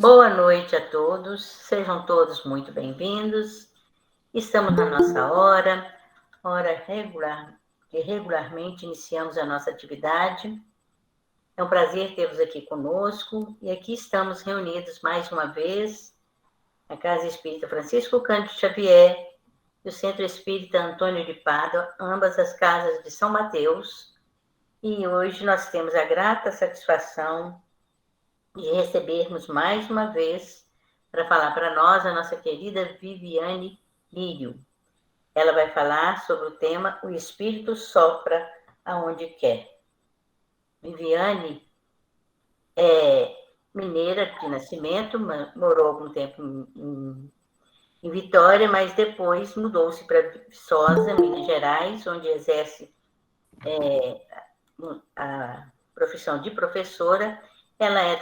Boa noite a todos, sejam todos muito bem-vindos. Estamos na nossa hora regular, que regularmente iniciamos a nossa atividade. É um prazer tê-los aqui conosco e aqui estamos reunidos mais uma vez na Casa Espírita Francisco Cândido Xavier e o Centro Espírita Antônio de Pádua, ambas as casas de São Mateus. E hoje nós temos a grata satisfação de recebermos mais uma vez para falar para nós a nossa querida Viviane Lírio. Ela vai falar sobre o tema O Espírito Sopra Aonde Quer. Viviane é mineira de nascimento, morou algum tempo em Vitória, mas depois mudou-se para Viçosa, Minas Gerais, onde exerce a profissão de professora. Ela é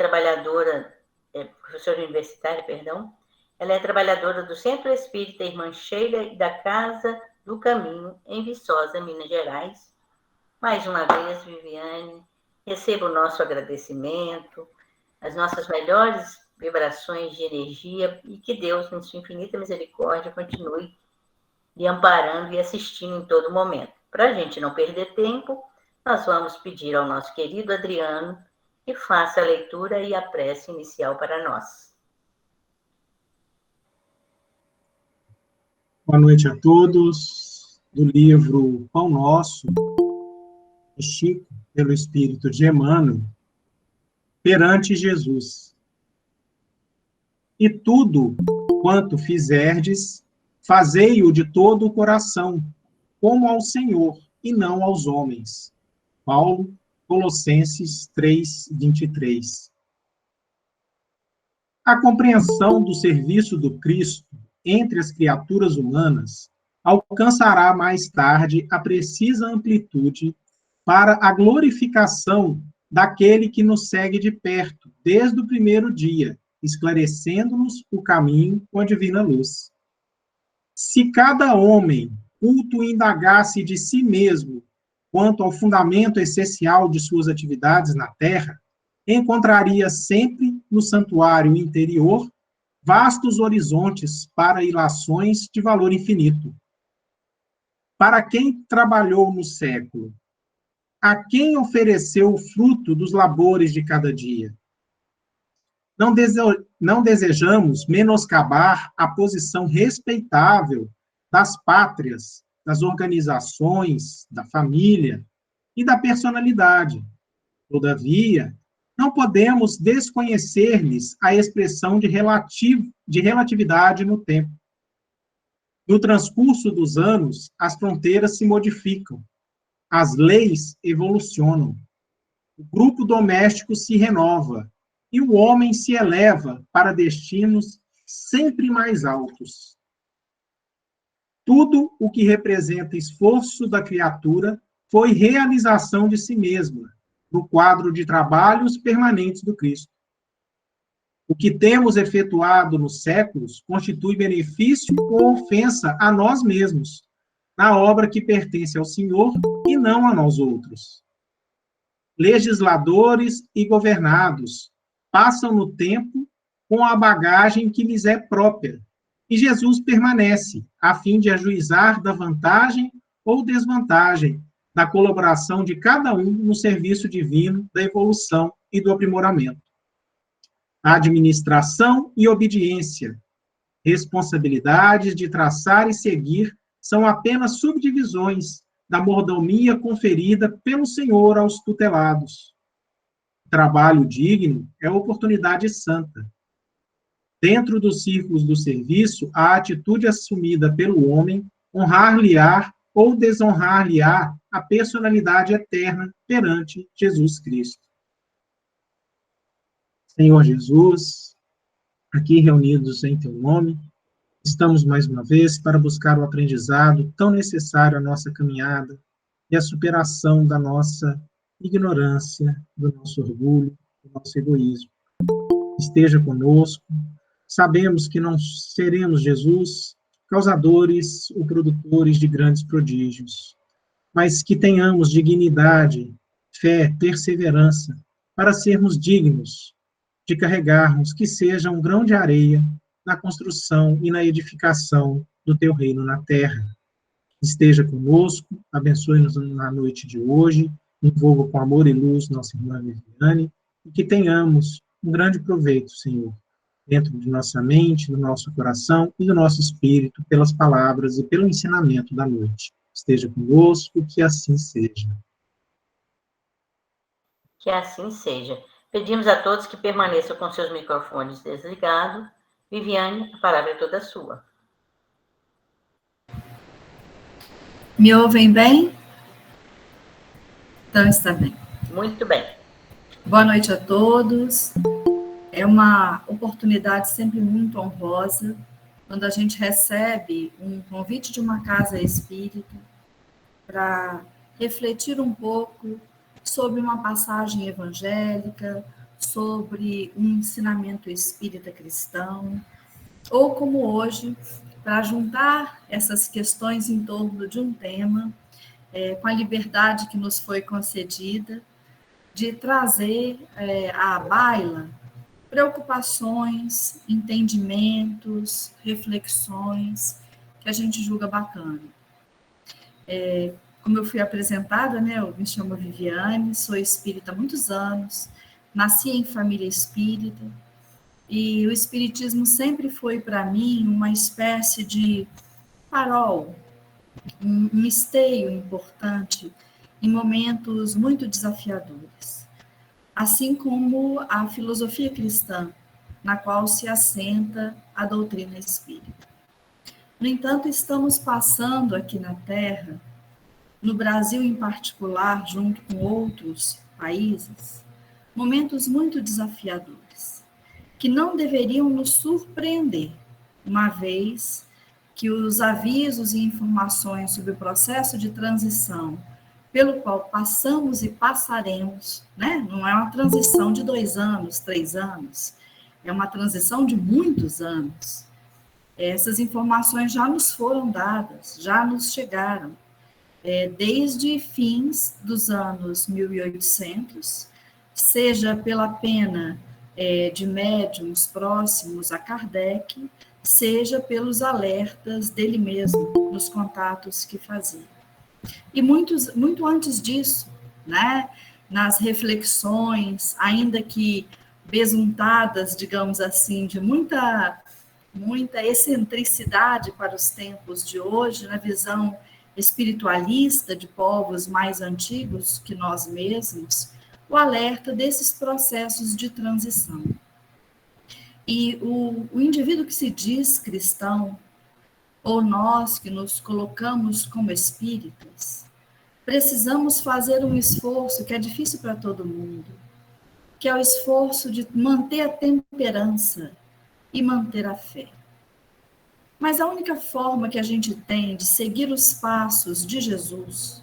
professora universitária, perdão. Ela é trabalhadora do Centro Espírita Irmã Sheila e da Casa do Caminho, em Viçosa, Minas Gerais. Mais uma vez, Viviane, receba o nosso agradecimento, as nossas melhores vibrações de energia e que Deus, em sua infinita misericórdia, continue lhe amparando e assistindo em todo momento. Para a gente não perder tempo, nós vamos pedir ao nosso querido Adriano que faça a leitura e a prece inicial para nós. Boa noite a todos. Do livro Pão Nosso, de Chico, pelo Espírito de Emmanuel, perante Jesus. E tudo quanto fizerdes, fazei-o de todo o coração, como ao Senhor, e não aos homens. Paulo, Colossenses 3:23. A compreensão do serviço do Cristo entre as criaturas humanas alcançará mais tarde a precisa amplitude para a glorificação daquele que nos segue de perto, desde o primeiro dia, esclarecendo-nos o caminho com a divina luz. Se cada homem culto indagasse de si mesmo quanto ao fundamento essencial de suas atividades na Terra, encontraria sempre no santuário interior vastos horizontes para ilações de valor infinito. Para quem trabalhou no século, a quem ofereceu o fruto dos labores de cada dia. Não desejamos menoscabar a posição respeitável das pátrias, das organizações, da família e da personalidade. Todavia, não podemos desconhecer-lhes a expressão de relatividade no tempo. No transcurso dos anos, as fronteiras se modificam, as leis evolucionam, o grupo doméstico se renova e o homem se eleva para destinos sempre mais altos. Tudo o que representa esforço da criatura foi realização de si mesma, no quadro de trabalhos permanentes do Cristo. O que temos efetuado nos séculos constitui benefício ou ofensa a nós mesmos, na obra que pertence ao Senhor e não a nós outros. Legisladores e governados passam no tempo com a bagagem que lhes é própria, e Jesus permanece, a fim de ajuizar da vantagem ou desvantagem da colaboração de cada um no serviço divino da evolução e do aprimoramento. Administração e obediência, responsabilidades de traçar e seguir, são apenas subdivisões da mordomia conferida pelo Senhor aos tutelados. Trabalho digno é oportunidade santa. Dentro dos círculos do serviço, a atitude assumida pelo homem honrar-lhe-á ou desonrar-lhe-á a personalidade eterna perante Jesus Cristo. Senhor Jesus, aqui reunidos em teu nome, estamos mais uma vez para buscar o aprendizado tão necessário à nossa caminhada e a superação da nossa ignorância, do nosso orgulho, do nosso egoísmo. Esteja conosco. Sabemos que não seremos, Jesus, causadores ou produtores de grandes prodígios, mas que tenhamos dignidade, fé, perseverança, para sermos dignos de carregarmos que seja um grão de areia na construção e na edificação do teu reino na terra. Esteja conosco, abençoe-nos na noite de hoje, envolva com amor e luz nossa irmã Viviane, e que tenhamos um grande proveito, Senhor, dentro de nossa mente, do nosso coração e do nosso espírito, pelas palavras e pelo ensinamento da noite. Esteja conosco, que assim seja. Que assim seja. Pedimos a todos que permaneçam com seus microfones desligados. Viviane, a palavra é toda sua. Me ouvem bem? Então está bem. Muito bem. Boa noite a todos. É uma oportunidade sempre muito honrosa quando a gente recebe um convite de uma casa espírita para refletir um pouco sobre uma passagem evangélica, sobre um ensinamento espírita cristão, ou como hoje, para juntar essas questões em torno de um tema, com a liberdade que nos foi concedida, de trazer à baila preocupações, entendimentos, reflexões que a gente julga bacana. Como eu fui apresentada, né, eu me chamo Viviane, sou espírita há muitos anos, nasci em família espírita, e o espiritismo sempre foi para mim uma espécie de farol, um esteio importante em momentos muito desafiadores. Assim como a filosofia cristã, na qual se assenta a doutrina espírita. No entanto, estamos passando aqui na Terra, no Brasil em particular, junto com outros países, momentos muito desafiadores, que não deveriam nos surpreender, uma vez que os avisos e informações sobre o processo de transição pelo qual passamos e passaremos, né? Não é uma transição de 2 anos, 3 anos, é uma transição de muitos anos. Essas informações já nos foram dadas, já nos chegaram, desde fins dos anos 1800, seja pela pena de médiuns próximos a Kardec, seja pelos alertas dele mesmo, nos contatos que fazia. E muito antes disso, né, nas reflexões, ainda que besuntadas, digamos assim, de muita excentricidade para os tempos de hoje, na visão espiritualista de povos mais antigos que nós mesmos, o alerta desses processos de transição. E o indivíduo que se diz cristão, ou nós que nos colocamos como espíritas, precisamos fazer um esforço que é difícil para todo mundo, que é o esforço de manter a temperança e manter a fé. Mas a única forma que a gente tem de seguir os passos de Jesus,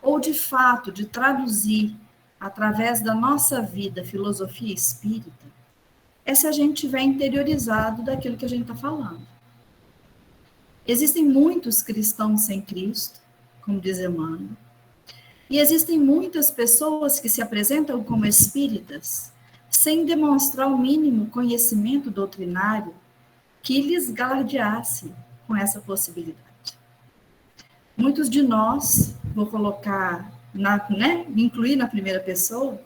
ou de fato de traduzir através da nossa vida a filosofia espírita, é se a gente tiver interiorizado daquilo que a gente está falando. Existem muitos cristãos sem Cristo, como diz Emmanuel, e existem muitas pessoas que se apresentam como espíritas sem demonstrar o mínimo conhecimento doutrinário que lhes galardeasse com essa possibilidade. Muitos de nós, vou colocar, incluir na primeira pessoa,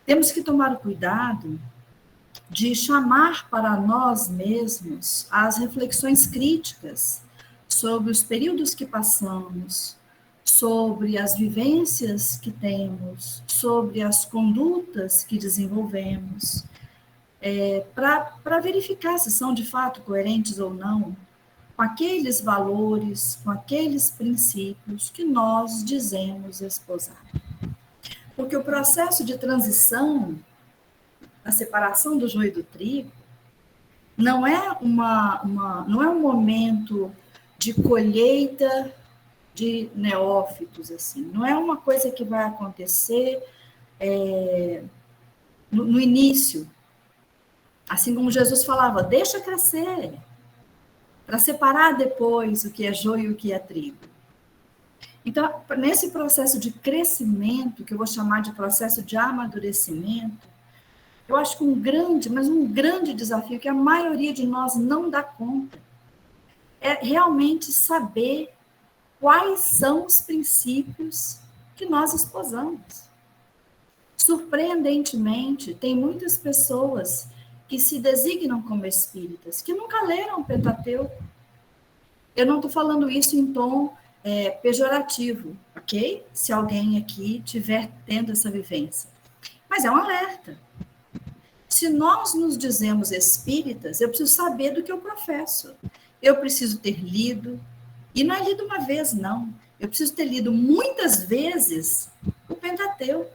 temos que tomar o cuidado de chamar para nós mesmos as reflexões críticas sobre os períodos que passamos, sobre as vivências que temos, sobre as condutas que desenvolvemos, para verificar se são de fato coerentes ou não com aqueles valores, com aqueles princípios que nós dizemos esposar. Porque o processo de transição, a separação do joio e do trigo, não é não é um momento de colheita de neófitos, assim. Não é uma coisa que vai acontecer no início. Assim como Jesus falava, deixa crescer, para separar depois o que é joio e o que é trigo. Então, nesse processo de crescimento, que eu vou chamar de processo de amadurecimento, eu acho que mas um grande desafio que a maioria de nós não dá conta é realmente saber quais são os princípios que nós esposamos. Surpreendentemente, tem muitas pessoas que se designam como espíritas, que nunca leram o Pentateuco. Eu não estou falando isso em tom pejorativo, ok? Se alguém aqui tiver tendo essa vivência. Mas é um alerta. Se nós nos dizemos espíritas, eu preciso saber do que eu professo. Eu preciso ter lido, e não é lido uma vez, não. Eu preciso ter lido muitas vezes o Pentateuco.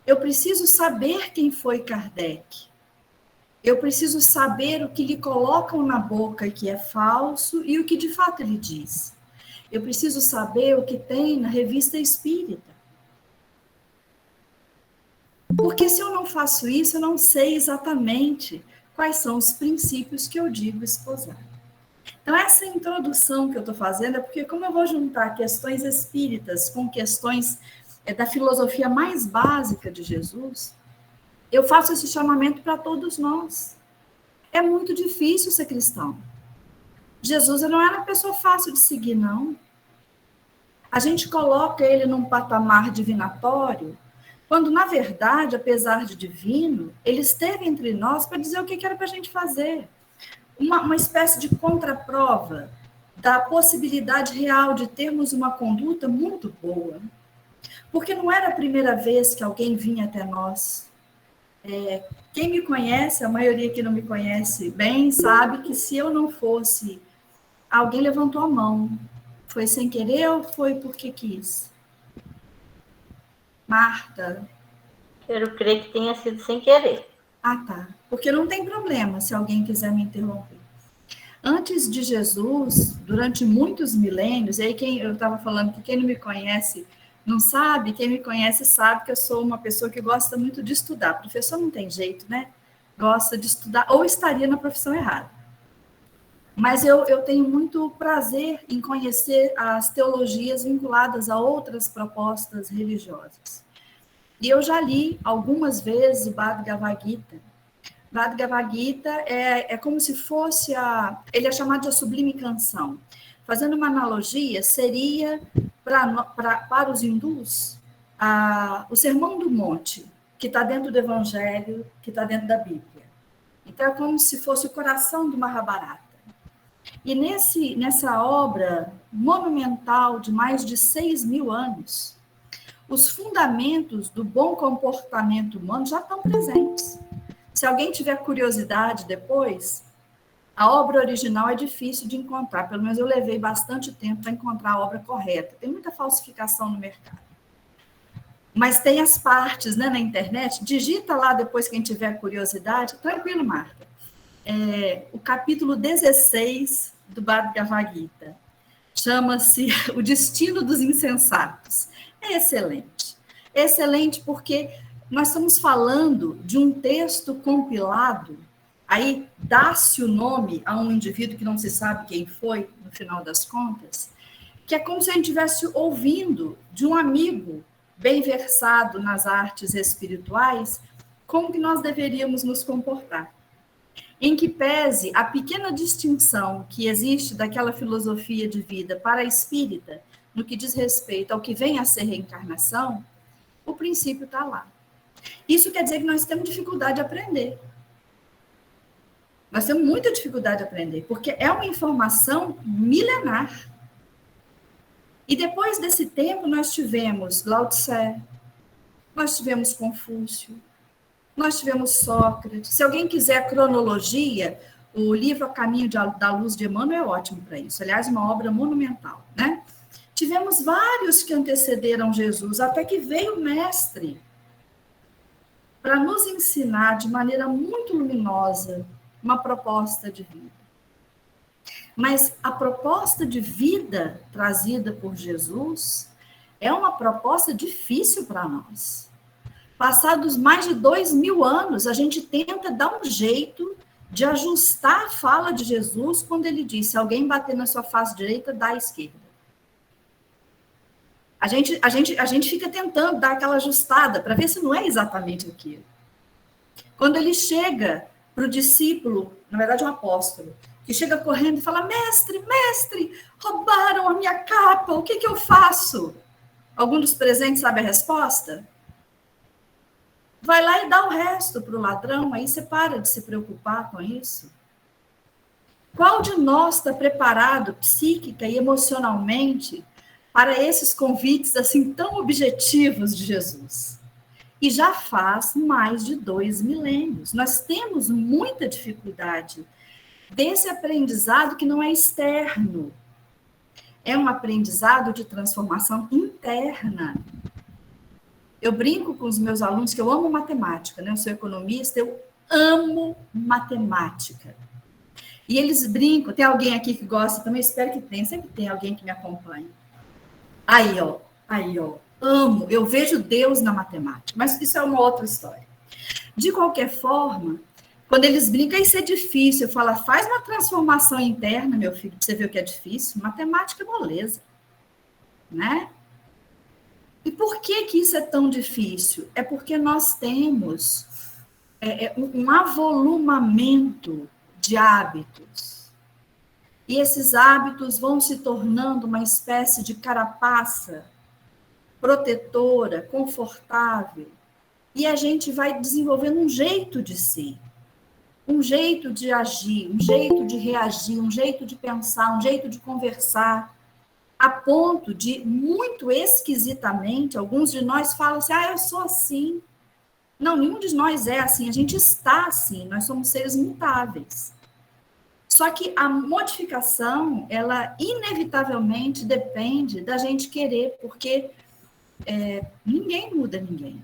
Eu preciso saber quem foi Kardec. Eu preciso saber o que lhe colocam na boca que é falso e o que de fato ele diz. Eu preciso saber o que tem na Revista Espírita. Porque se eu não faço isso, eu não sei exatamente quais são os princípios que eu digo esposar. Então, essa introdução que eu estou fazendo é porque, como eu vou juntar questões espíritas com questões da filosofia mais básica de Jesus, eu faço esse chamamento para todos nós. É muito difícil ser cristão. Jesus não era uma pessoa fácil de seguir, não. A gente coloca ele num patamar divinatório, quando, na verdade, apesar de divino, ele esteve entre nós para dizer o que era para a gente fazer. Uma espécie de contraprova da possibilidade real de termos uma conduta muito boa. Porque não era a primeira vez que alguém vinha até nós. Quem me conhece, a maioria que não me conhece bem, sabe que se eu não fosse, alguém levantou a mão. Foi sem querer ou foi porque quis? Marta. Quero crer que tenha sido sem querer. Ah, tá. Porque não tem problema se alguém quiser me interromper. Antes de Jesus, durante muitos milênios, e aí eu estava falando que quem não me conhece não sabe, quem me conhece sabe que eu sou uma pessoa que gosta muito de estudar. Professor não tem jeito, né? Gosta de estudar, ou estaria na profissão errada. Mas eu tenho muito prazer em conhecer as teologias vinculadas a outras propostas religiosas. E eu já li algumas vezes o Bhagavad Gita. Bhagavad Gita é como se fosse ele é chamado de a sublime canção. Fazendo uma analogia, seria para os hindus o Sermão do Monte, que está dentro do Evangelho, que está dentro da Bíblia. Então é como se fosse o coração do Mahabharata. E nessa obra monumental de mais de 6.000 anos, os fundamentos do bom comportamento humano já estão presentes. Se alguém tiver curiosidade depois, a obra original é difícil de encontrar, pelo menos eu levei bastante tempo para encontrar a obra correta. Tem muita falsificação no mercado. Mas tem as partes, né, na internet, digita lá depois quem tiver curiosidade, tranquilo, Marta. O capítulo 16 do Bhagavad Gita. Chama-se O Destino dos Insensatos. É excelente. É excelente porque nós estamos falando de um texto compilado, aí dá-se o nome a um indivíduo que não se sabe quem foi, no final das contas, que é como se a gente estivesse ouvindo de um amigo bem versado nas artes espirituais, como que nós deveríamos nos comportar. Em que pese a pequena distinção que existe daquela filosofia de vida para a espírita, no que diz respeito ao que vem a ser reencarnação, o princípio está lá. Isso quer dizer que nós temos dificuldade de aprender. Nós temos muita dificuldade de aprender, porque é uma informação milenar. E depois desse tempo, nós tivemos Lao Tse, nós tivemos Confúcio, nós tivemos Sócrates. Se alguém quiser a cronologia, o livro A Caminho da Luz de Emmanuel é ótimo para isso. Aliás, uma obra monumental, né? Tivemos vários que antecederam Jesus, até que veio o Mestre para nos ensinar de maneira muito luminosa uma proposta de vida. Mas a proposta de vida trazida por Jesus é uma proposta difícil para nós. Passados mais de 2.000 anos, a gente tenta dar um jeito de ajustar a fala de Jesus quando ele disse: se alguém bater na sua face direita, dá à esquerda. A gente fica tentando dar aquela ajustada para ver se não é exatamente aquilo. Quando ele chega para o discípulo, na verdade um apóstolo, que chega correndo e fala: mestre, mestre, roubaram a minha capa, o que eu faço? Algum dos presentes sabe a resposta? Vai lá e dá o resto para o ladrão, aí você para de se preocupar com isso. Qual de nós está preparado psíquica e emocionalmente para esses convites assim tão objetivos de Jesus? E já faz mais de 2 milênios. Nós temos muita dificuldade desse aprendizado que não é externo. É um aprendizado de transformação interna. Eu brinco com os meus alunos que eu amo matemática, né? Eu sou economista, eu amo matemática. E eles brincam, tem alguém aqui que gosta também? Espero que tenha, sempre tem alguém que me acompanha. Aí, ó, amo, eu vejo Deus na matemática, mas isso é uma outra história. De qualquer forma, quando eles brincam, isso é difícil, eu falo: faz uma transformação interna, meu filho, para você ver o que é difícil. Matemática é moleza, né? E por que isso é tão difícil? É porque nós temos um avolumamento de hábitos. E esses hábitos vão se tornando uma espécie de carapaça protetora, confortável. E a gente vai desenvolvendo um jeito de ser, um jeito de agir, um jeito de reagir, um jeito de pensar, um jeito de conversar, a ponto de, muito esquisitamente, alguns de nós falam assim: eu sou assim. Não, nenhum de nós é assim, a gente está assim, nós somos seres mutáveis. Só que a modificação, ela inevitavelmente depende da gente querer, porque ninguém muda ninguém.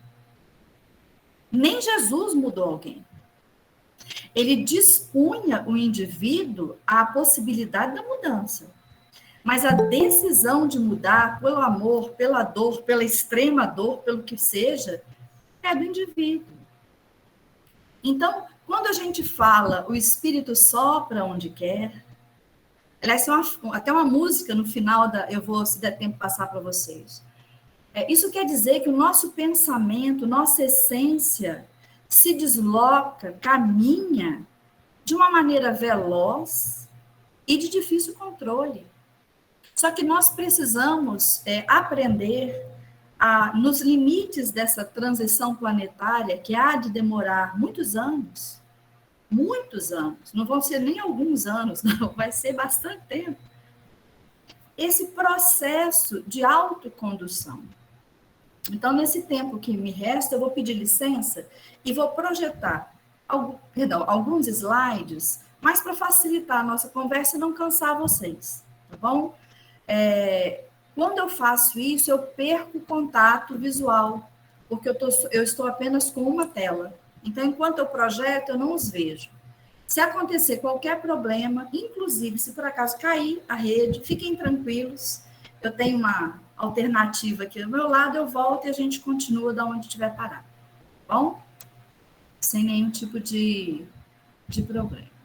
Nem Jesus mudou alguém. Ele dispunha o indivíduo à possibilidade da mudança. Mas a decisão de mudar pelo amor, pela dor, pela extrema dor, pelo que seja, é do indivíduo. Então, quando a gente fala o Espírito sopra onde quer, aliás, até uma música no final, eu vou, se der tempo, passar para vocês. Isso quer dizer que o nosso pensamento, nossa essência, se desloca, caminha de uma maneira veloz e de difícil controle. Só que nós precisamos aprender nos limites dessa transição planetária, que há de demorar muitos anos, não vão ser nem alguns anos, não, vai ser bastante tempo, esse processo de autocondução. Então, nesse tempo que me resta, eu vou pedir licença e vou projetar alguns slides, mas para facilitar a nossa conversa e não cansar vocês, tá bom? Quando eu faço isso, eu perco o contato visual, porque eu estou apenas com uma tela. Então, enquanto eu projeto, eu não os vejo. Se acontecer qualquer problema, inclusive se por acaso cair a rede, fiquem tranquilos, eu tenho uma alternativa aqui do meu lado, eu volto e a gente continua da onde estiver parado, tá bom? Sem nenhum tipo de problema.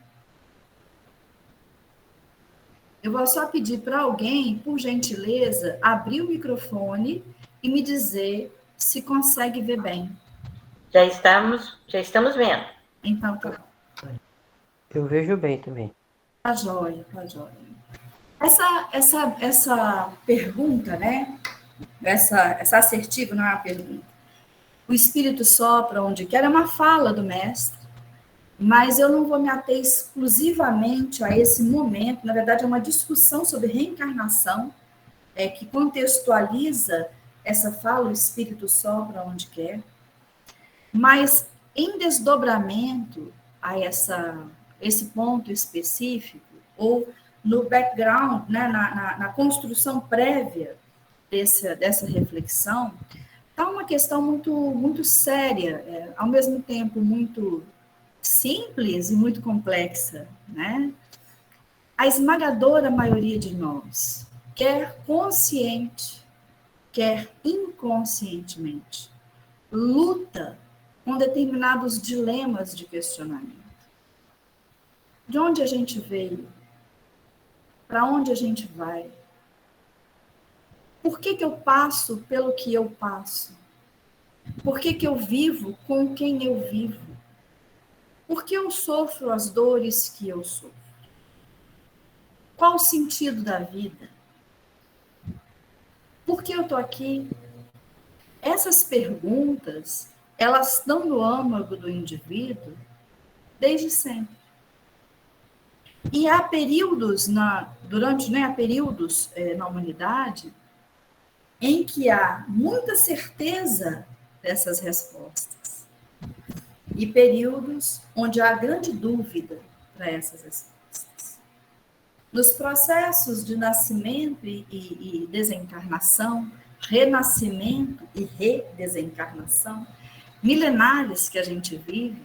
Eu vou só pedir para alguém, por gentileza, abrir o microfone e me dizer se consegue ver bem. Já estamos vendo. Então, tá bom. Eu vejo bem também. Tá jóia, tá jóia. Essa pergunta, né? Essa assertiva não é uma pergunta. O Espírito sopra onde quer, é uma fala do mestre, mas eu não vou me ater exclusivamente a esse momento. Na verdade, é uma discussão sobre reencarnação, que contextualiza essa fala, o Espírito sopra onde quer, mas em desdobramento a esse ponto específico, ou no background, né, na construção prévia dessa reflexão, está uma questão muito, muito séria, ao mesmo tempo muito simples e muito complexa, né? A esmagadora maioria de nós, quer consciente, quer inconscientemente, luta com determinados dilemas de questionamento. De onde a gente veio? Para onde a gente vai? Por que eu passo pelo que eu passo? Por que eu vivo com quem eu vivo? Por que eu sofro as dores que eu sofro? Qual o sentido da vida? Por que eu estou aqui? Essas perguntas, elas estão no âmago do indivíduo desde sempre. E há períodos há períodos na humanidade em que há muita certeza dessas respostas e períodos onde há grande dúvida para essas respostas. Nos processos de nascimento e desencarnação, renascimento e redesencarnação, milenares que a gente vive,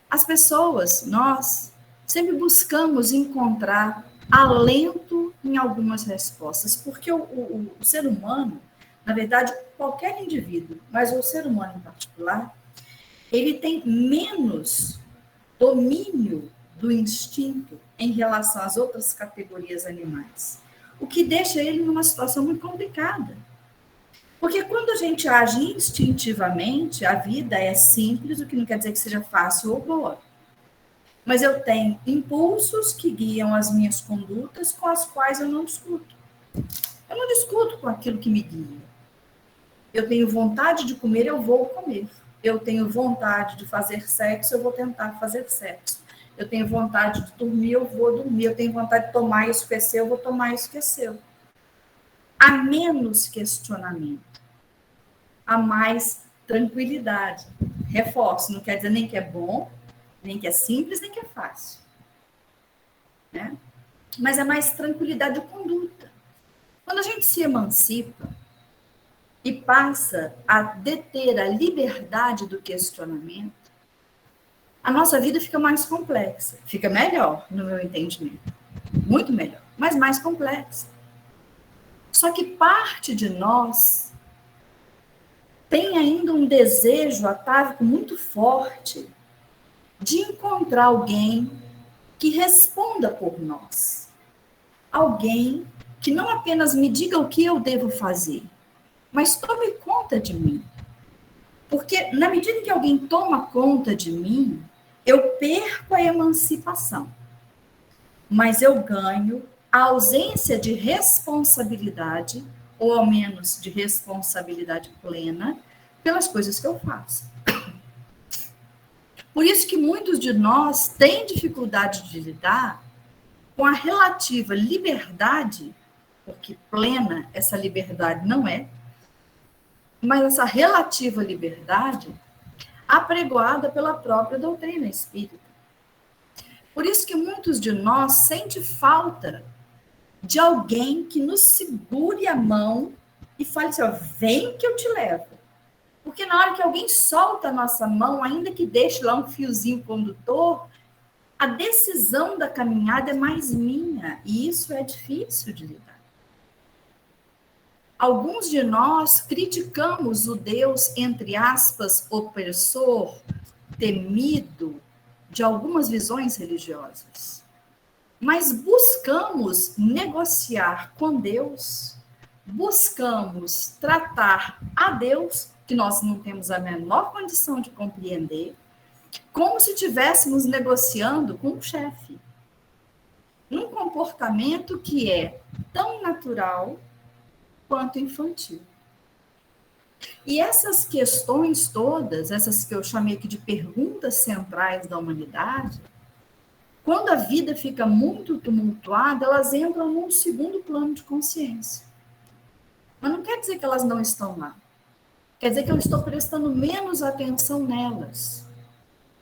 as pessoas, nós, sempre buscamos encontrar alento em algumas respostas, porque o ser humano, na verdade, qualquer indivíduo, mas o ser humano em particular, ele tem menos domínio do instinto em relação às outras categorias animais, o que deixa ele numa situação muito complicada. Porque quando a gente age instintivamente, a vida é simples, o que não quer dizer que seja fácil ou boa. Mas eu tenho impulsos que guiam as minhas condutas com as quais eu não discuto. Eu não discuto com aquilo que me guia. Eu tenho vontade de comer, eu vou comer. Eu tenho vontade de fazer sexo, eu vou tentar fazer sexo. Eu tenho vontade de dormir, eu vou dormir. Eu tenho vontade de tomar e esquecer, eu vou tomar e esquecer. Há menos questionamento. Há mais tranquilidade. Reforço, não quer dizer nem que é bom, nem que é simples, nem que é fácil. Né? Mas é mais tranquilidade de conduta. Quando a gente se emancipa e passa a deter a liberdade do questionamento, a nossa vida fica mais complexa. Fica melhor, no meu entendimento. Muito melhor, mas mais complexa. Só que parte de nós tem ainda um desejo atávico muito forte de encontrar alguém que responda por nós. Alguém que não apenas me diga o que eu devo fazer, mas tome conta de mim. Porque na medida que alguém toma conta de mim, eu perco a emancipação. Mas eu ganho a ausência de responsabilidade, ou ao menos de responsabilidade plena, pelas coisas que eu faço. Por isso que muitos de nós têm dificuldade de lidar com a relativa liberdade, porque plena essa liberdade não é, mas essa relativa liberdade apregoada pela própria doutrina espírita. Por isso que muitos de nós sentem falta de alguém que nos segure a mão e fale assim, ó, vem que eu te levo. Porque na hora que alguém solta a nossa mão, ainda que deixe lá um fiozinho condutor, a decisão da caminhada é mais minha. E isso é difícil de lidar. Alguns de nós criticamos o Deus, entre aspas, opressor, temido, de algumas visões religiosas. Mas buscamos negociar com Deus, buscamos tratar a Deus, que nós não temos a menor condição de compreender, como se estivéssemos negociando com um chefe. Num comportamento que é tão natural quanto infantil. E essas questões todas, essas que eu chamei aqui de perguntas centrais da humanidade, quando a vida fica muito tumultuada, elas entram num segundo plano de consciência. Mas não quer dizer que elas não estão lá. Quer dizer que eu estou prestando menos atenção nelas.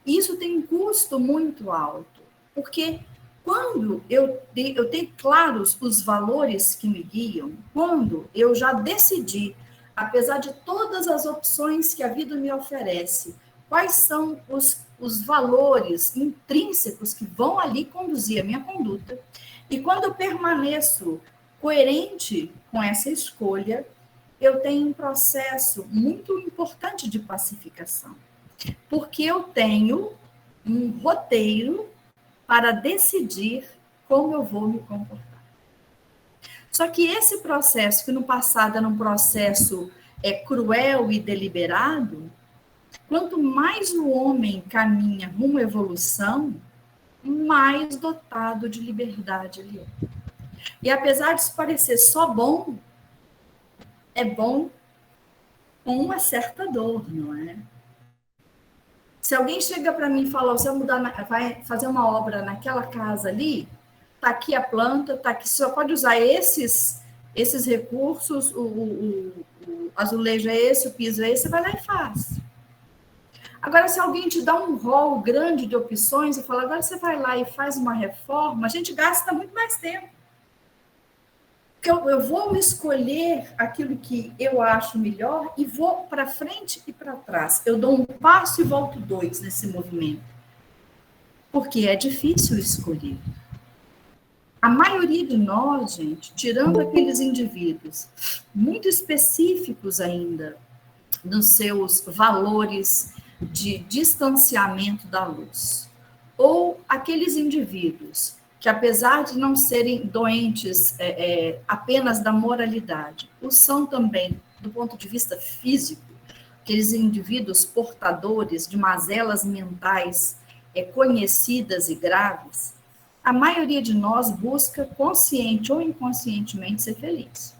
Isso tem um custo muito alto, porque quando eu tenho claros os valores que me guiam, quando eu já decidi, apesar de todas as opções que a vida me oferece, quais são os valores intrínsecos que vão ali conduzir a minha conduta, e quando eu permaneço coerente com essa escolha, eu tenho um processo muito importante de pacificação, porque eu tenho um roteiro para decidir como eu vou me comportar. Só que esse processo, que no passado era um processo cruel e deliberado, quanto mais o homem caminha rumo à evolução, mais dotado de liberdade ele é. E apesar de isso parecer só bom, é bom com uma certa dor, não é? Se alguém chega para mim e fala, você vai fazer uma obra naquela casa ali, tá aqui a planta, tá aqui, você só pode usar esses recursos, o azulejo é esse, o piso é esse, você vai lá e faz. Agora, se alguém te dá um rol grande de opções e fala, agora você vai lá e faz uma reforma, a gente gasta muito mais tempo. Porque eu vou escolher aquilo que eu acho melhor e vou para frente e para trás. Eu dou um passo e volto 2 nesse movimento. Porque é difícil escolher. A maioria de nós, gente, tirando aqueles indivíduos muito específicos ainda nos seus valores de distanciamento da luz, ou aqueles indivíduos que, apesar de não serem doentes apenas da moralidade, o são também do ponto de vista físico, aqueles indivíduos portadores de mazelas mentais conhecidas e graves, a maioria de nós busca, consciente ou inconscientemente, ser feliz.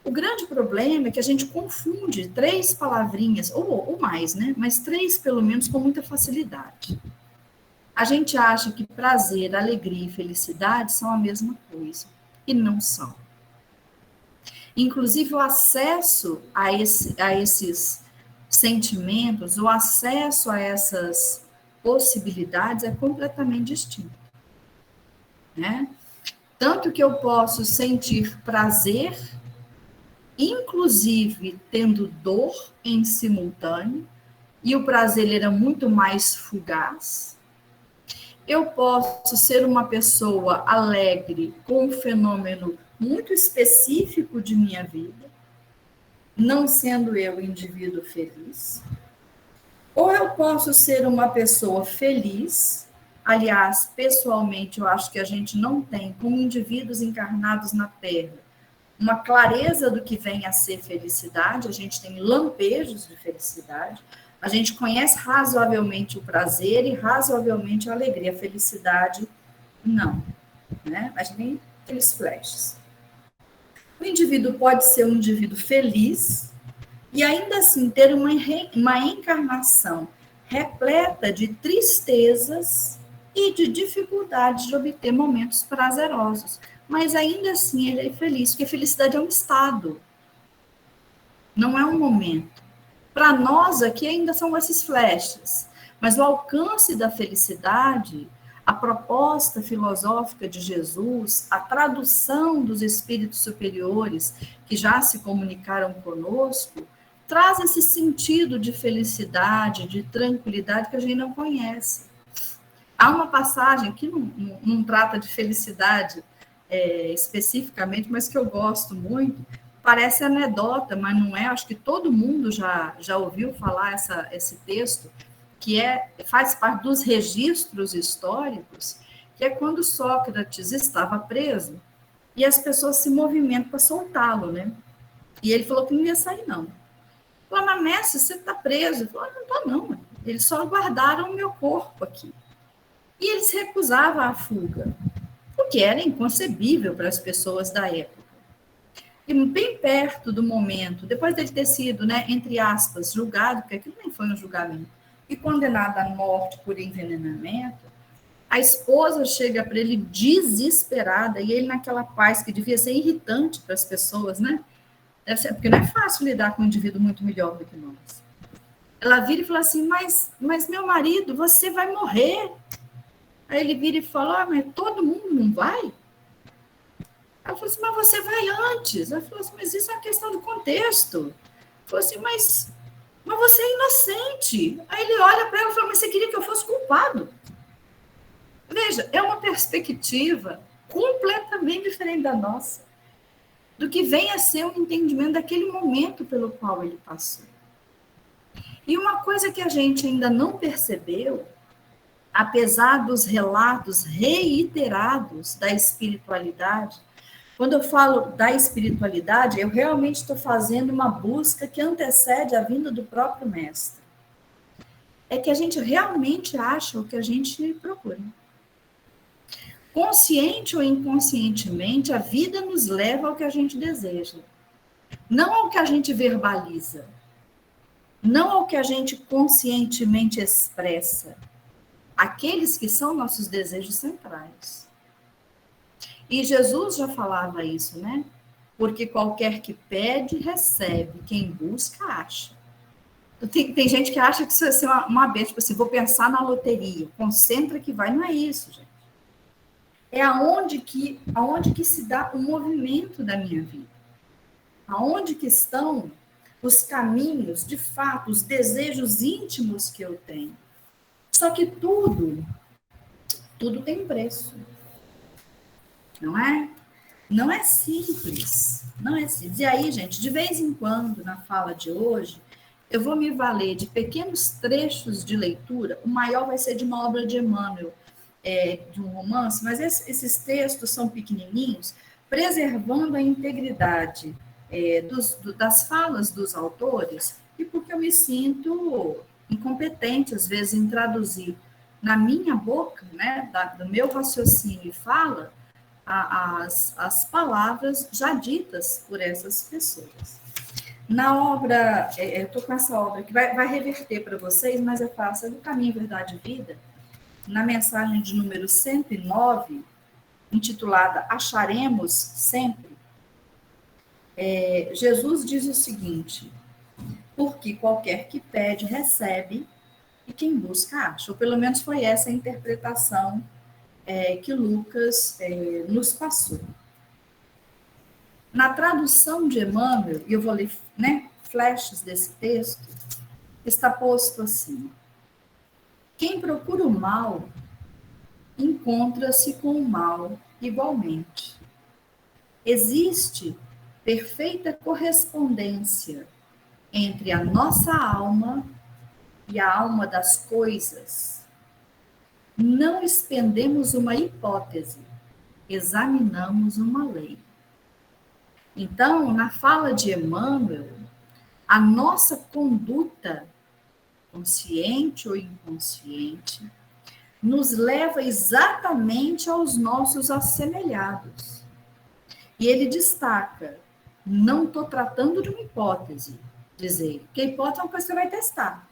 O grande problema é que a gente confunde 3 palavrinhas, ou mais, né? Mas 3, pelo menos, com muita facilidade. A gente acha que prazer, alegria e felicidade são a mesma coisa, e não são. Inclusive, o acesso a esses sentimentos, o acesso a essas possibilidades é completamente distinto, né? Tanto que eu posso sentir prazer, inclusive tendo dor em simultâneo, e o prazer era muito mais fugaz. Eu posso ser uma pessoa alegre com um fenômeno muito específico de minha vida, não sendo eu indivíduo feliz. Ou eu posso ser uma pessoa feliz, aliás, pessoalmente, eu acho que a gente não tem, como indivíduos encarnados na Terra, uma clareza do que vem a ser felicidade, a gente tem lampejos de felicidade, a gente conhece razoavelmente o prazer e razoavelmente a alegria. A felicidade, não, né? A gente tem aqueles flashes. O indivíduo pode ser um indivíduo feliz e ainda assim ter uma encarnação repleta de tristezas e de dificuldade de obter momentos prazerosos. Mas ainda assim ele é feliz, porque felicidade é um estado, não é um momento. Para nós aqui ainda são esses flashes, mas o alcance da felicidade, a proposta filosófica de Jesus, a tradução dos espíritos superiores que já se comunicaram conosco, traz esse sentido de felicidade, de tranquilidade que a gente não conhece. Há uma passagem que não trata de felicidade especificamente, mas que eu gosto muito, parece anedota, mas não é, acho que todo mundo já ouviu falar esse texto, que faz parte dos registros históricos, que é quando Sócrates estava preso e as pessoas se movimentam para soltá-lo, né? E ele falou que não ia sair, não. Falou, mas mestre, você está preso. Ele falou, não estou não, eles só guardaram o meu corpo aqui. E eles recusavam a fuga, porque era inconcebível para as pessoas da época. E bem perto do momento, depois dele ter sido, né, entre aspas, julgado, porque aquilo nem foi um julgamento, e condenado à morte por envenenamento, a esposa chega para ele desesperada, e ele naquela paz que devia ser irritante para as pessoas, né? Deve ser, porque não é fácil lidar com um indivíduo muito melhor do que nós. Ela vira e fala assim, mas meu marido, você vai morrer. Aí ele vira e fala, mas todo mundo não vai? Ela falou assim, mas você vai antes. Ela falou assim, mas isso é uma questão do contexto. Ela falou assim, mas você é inocente. Aí ele olha para ela e fala, mas você queria que eu fosse culpado? Veja, é uma perspectiva completamente diferente da nossa, do que vem a ser um entendimento daquele momento pelo qual ele passou. E uma coisa que a gente ainda não percebeu, apesar dos relatos reiterados da espiritualidade, Quando eu falo da espiritualidade, eu realmente estou fazendo uma busca que antecede a vinda do próprio mestre. É que a gente realmente acha o que a gente procura. Consciente ou inconscientemente, a vida nos leva ao que a gente deseja. Não ao que a gente verbaliza. Não ao que a gente conscientemente expressa. Aqueles que são nossos desejos centrais. E Jesus já falava isso, né? Porque qualquer que pede, recebe. Quem busca, acha. Tem gente que acha que isso vai ser uma benção. Tipo assim, vou pensar na loteria. Concentra que vai. Não é isso, gente. É aonde que se dá o movimento da minha vida. Aonde que estão os caminhos, de fato, os desejos íntimos que eu tenho. Só que tudo tem preço. Não é? Não é simples. Não é simples. E aí, gente, de vez em quando, na fala de hoje, eu vou me valer de pequenos trechos de leitura. O maior vai ser de uma obra de Emmanuel, de um romance, mas esses textos são pequenininhos, preservando a integridade das falas dos autores, e porque eu me sinto incompetente, às vezes, em traduzir na minha boca, né, do meu raciocínio e fala, as palavras já ditas por essas pessoas. Na obra, eu estou com essa obra que vai reverter para vocês, mas é fácil, é do Caminho, Verdade e Vida, na mensagem de número 109, intitulada Acharemos Sempre, Jesus diz o seguinte: porque qualquer que pede, recebe, e quem busca, acha. Ou pelo menos foi essa a interpretação que Lucas nos passou. Na tradução de Emmanuel, e eu vou ler, né, flashes desse texto, está posto assim: quem procura o mal, encontra-se com o mal igualmente. Existe perfeita correspondência entre a nossa alma e a alma das coisas. Não expendemos uma hipótese, examinamos uma lei. Então, na fala de Emmanuel, a nossa conduta, consciente ou inconsciente, nos leva exatamente aos nossos assemelhados. E ele destaca, não estou tratando de uma hipótese, diz ele, porque a hipótese é uma coisa que você vai testar.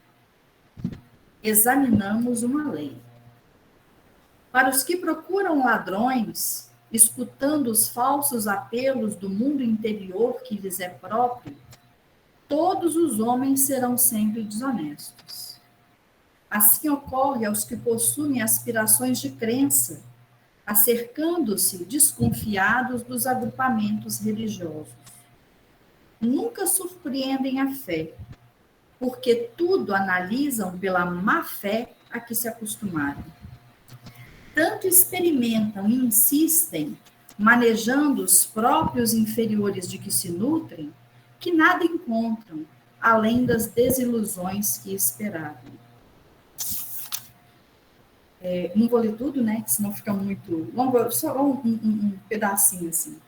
Examinamos uma lei. Para os que procuram ladrões, escutando os falsos apelos do mundo interior que lhes é próprio, todos os homens serão sempre desonestos. Assim ocorre aos que possuem aspirações de crença, acercando-se desconfiados dos agrupamentos religiosos. Nunca surpreendem a fé, porque tudo analisam pela má fé a que se acostumaram. Tanto experimentam e insistem, manejando os próprios inferiores de que se nutrem, que nada encontram, além das desilusões que esperavam. Não vou ler tudo, né? Senão fica muito longo, só um pedacinho assim.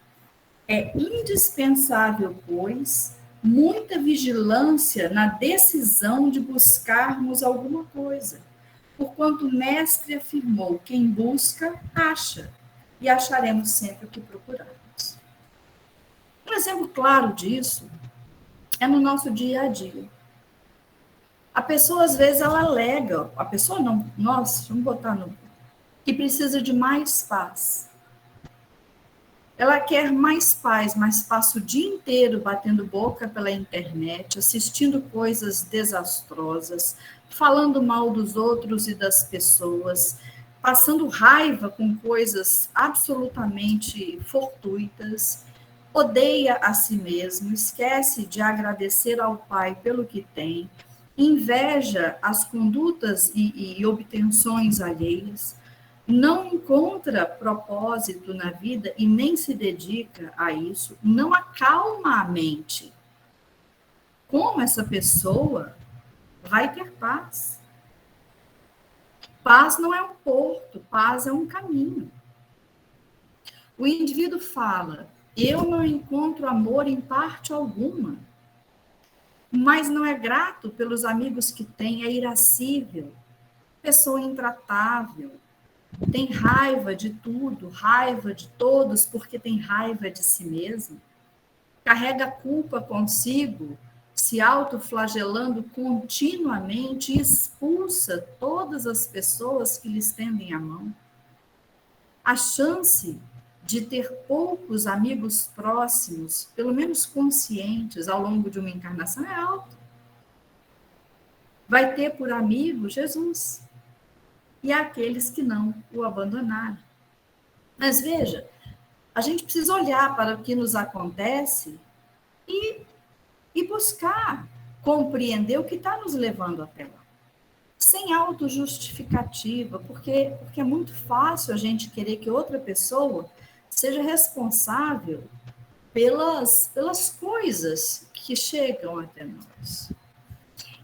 É indispensável, pois, muita vigilância na decisão de buscarmos alguma coisa, porquanto o mestre afirmou: quem busca, acha, e acharemos sempre o que procuramos. Um exemplo claro disso é no nosso dia a dia. A pessoa, às vezes, ela alega, a pessoa não, nós, vamos botar no, que precisa de mais paz. Ela quer mais paz, mas passa o dia inteiro batendo boca pela internet, assistindo coisas desastrosas, falando mal dos outros e das pessoas, passando raiva com coisas absolutamente fortuitas, odeia a si mesmo, esquece de agradecer ao Pai pelo que tem, inveja as condutas e obtenções alheias, não encontra propósito na vida e nem se dedica a isso, não acalma a mente. Como essa pessoa vai ter paz? Paz não é um porto, paz é um caminho. O indivíduo fala: Eu não encontro amor em parte alguma, mas não é grato pelos amigos que tem, é irascível, pessoa intratável, tem raiva de tudo, raiva de todos, porque tem raiva de si mesmo, carrega a culpa consigo, se autoflagelando continuamente e expulsa todas as pessoas que lhe estendem a mão. A chance de ter poucos amigos próximos, pelo menos conscientes, ao longo de uma encarnação é alta. Vai ter por amigo Jesus e aqueles que não o abandonaram. Mas veja, a gente precisa olhar para o que nos acontece e buscar compreender o que está nos levando até lá. Sem autojustificativa, porque é muito fácil a gente querer que outra pessoa seja responsável pelas coisas que chegam até nós.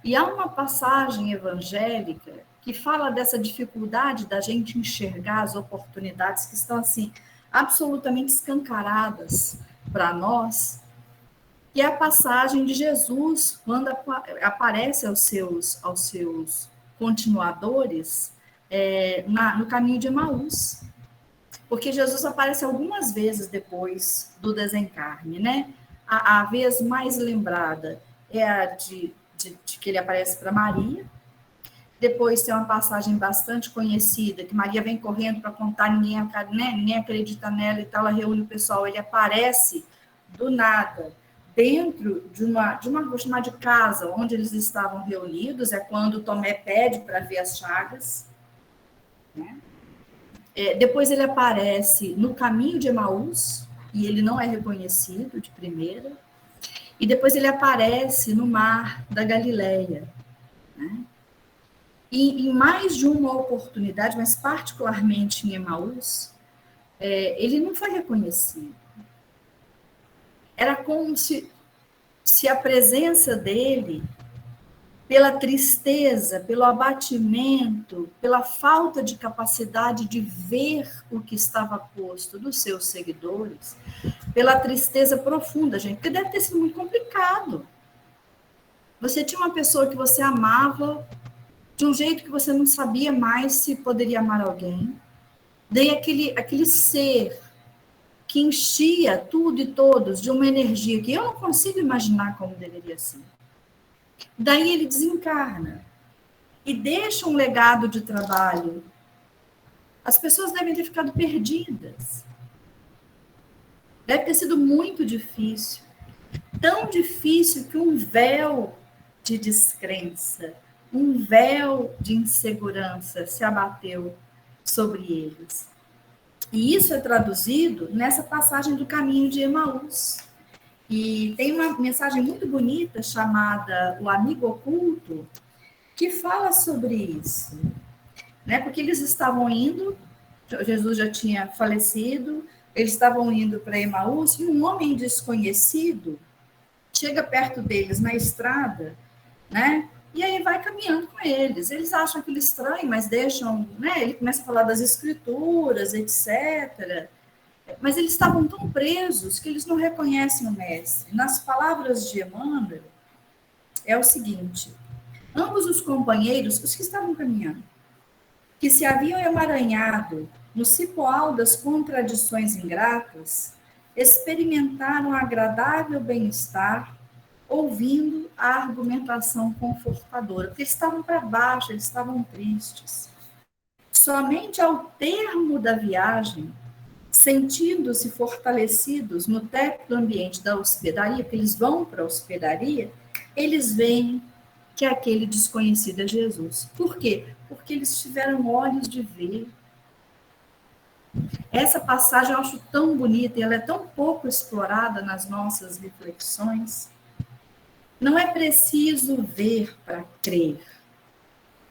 E há uma passagem evangélica que fala dessa dificuldade da gente enxergar as oportunidades que estão assim absolutamente escancaradas para nós, que é a passagem de Jesus quando aparece aos seus continuadores no caminho de Emaús. Porque Jesus aparece algumas vezes depois do desencarne, né? A vez mais lembrada é a de que ele aparece para Maria. Depois tem uma passagem bastante conhecida, que Maria vem correndo para contar, ninguém acredita nela e tal, ela reúne o pessoal, ele aparece do nada, dentro de uma vou chamar de casa, onde eles estavam reunidos, é quando Tomé pede para ver as chagas, né? Depois ele aparece no caminho de Emaús, e ele não é reconhecido de primeira, e depois ele aparece no mar da Galileia, né? E em mais de uma oportunidade, mas particularmente em Emaús, ele não foi reconhecido. Era como se a presença dele, pela tristeza, pelo abatimento, pela falta de capacidade de ver o que estava posto dos seus seguidores, pela tristeza profunda, gente, porque deve ter sido muito complicado. Você tinha uma pessoa que você amava de um jeito que você não sabia mais se poderia amar alguém. Daí aquele ser que enchia tudo e todos de uma energia que eu não consigo imaginar como deveria ser. Daí ele desencarna e deixa um legado de trabalho. As pessoas devem ter ficado perdidas. Deve ter sido muito difícil. Tão difícil que um véu de descrença, um véu de insegurança se abateu sobre eles. E isso é traduzido nessa passagem do caminho de Emaús. E tem uma mensagem muito bonita chamada O Amigo Oculto, que fala sobre isso, né? Porque eles estavam indo, Jesus já tinha falecido, eles estavam indo para Emaús, e um homem desconhecido chega perto deles na estrada, né? E aí vai caminhando com eles. Eles acham aquilo estranho, mas deixam, né? Ele começa a falar das escrituras, etc. Mas eles estavam tão presos que eles não reconhecem o mestre. Nas palavras de Emmanuel, é o seguinte: ambos os companheiros, os que estavam caminhando, que se haviam emaranhado no cipoal das contradições ingratas, experimentaram agradável bem-estar, ouvindo a argumentação confortadora, porque eles estavam para baixo, eles estavam tristes. Somente ao termo da viagem, sentindo-se fortalecidos no tépio ambiente da hospedaria, porque eles vão para a hospedaria, eles veem que aquele desconhecido é Jesus. Por quê? Porque eles tiveram olhos de ver. Essa passagem eu acho tão bonita e ela é tão pouco explorada nas nossas reflexões. Não é preciso ver para crer.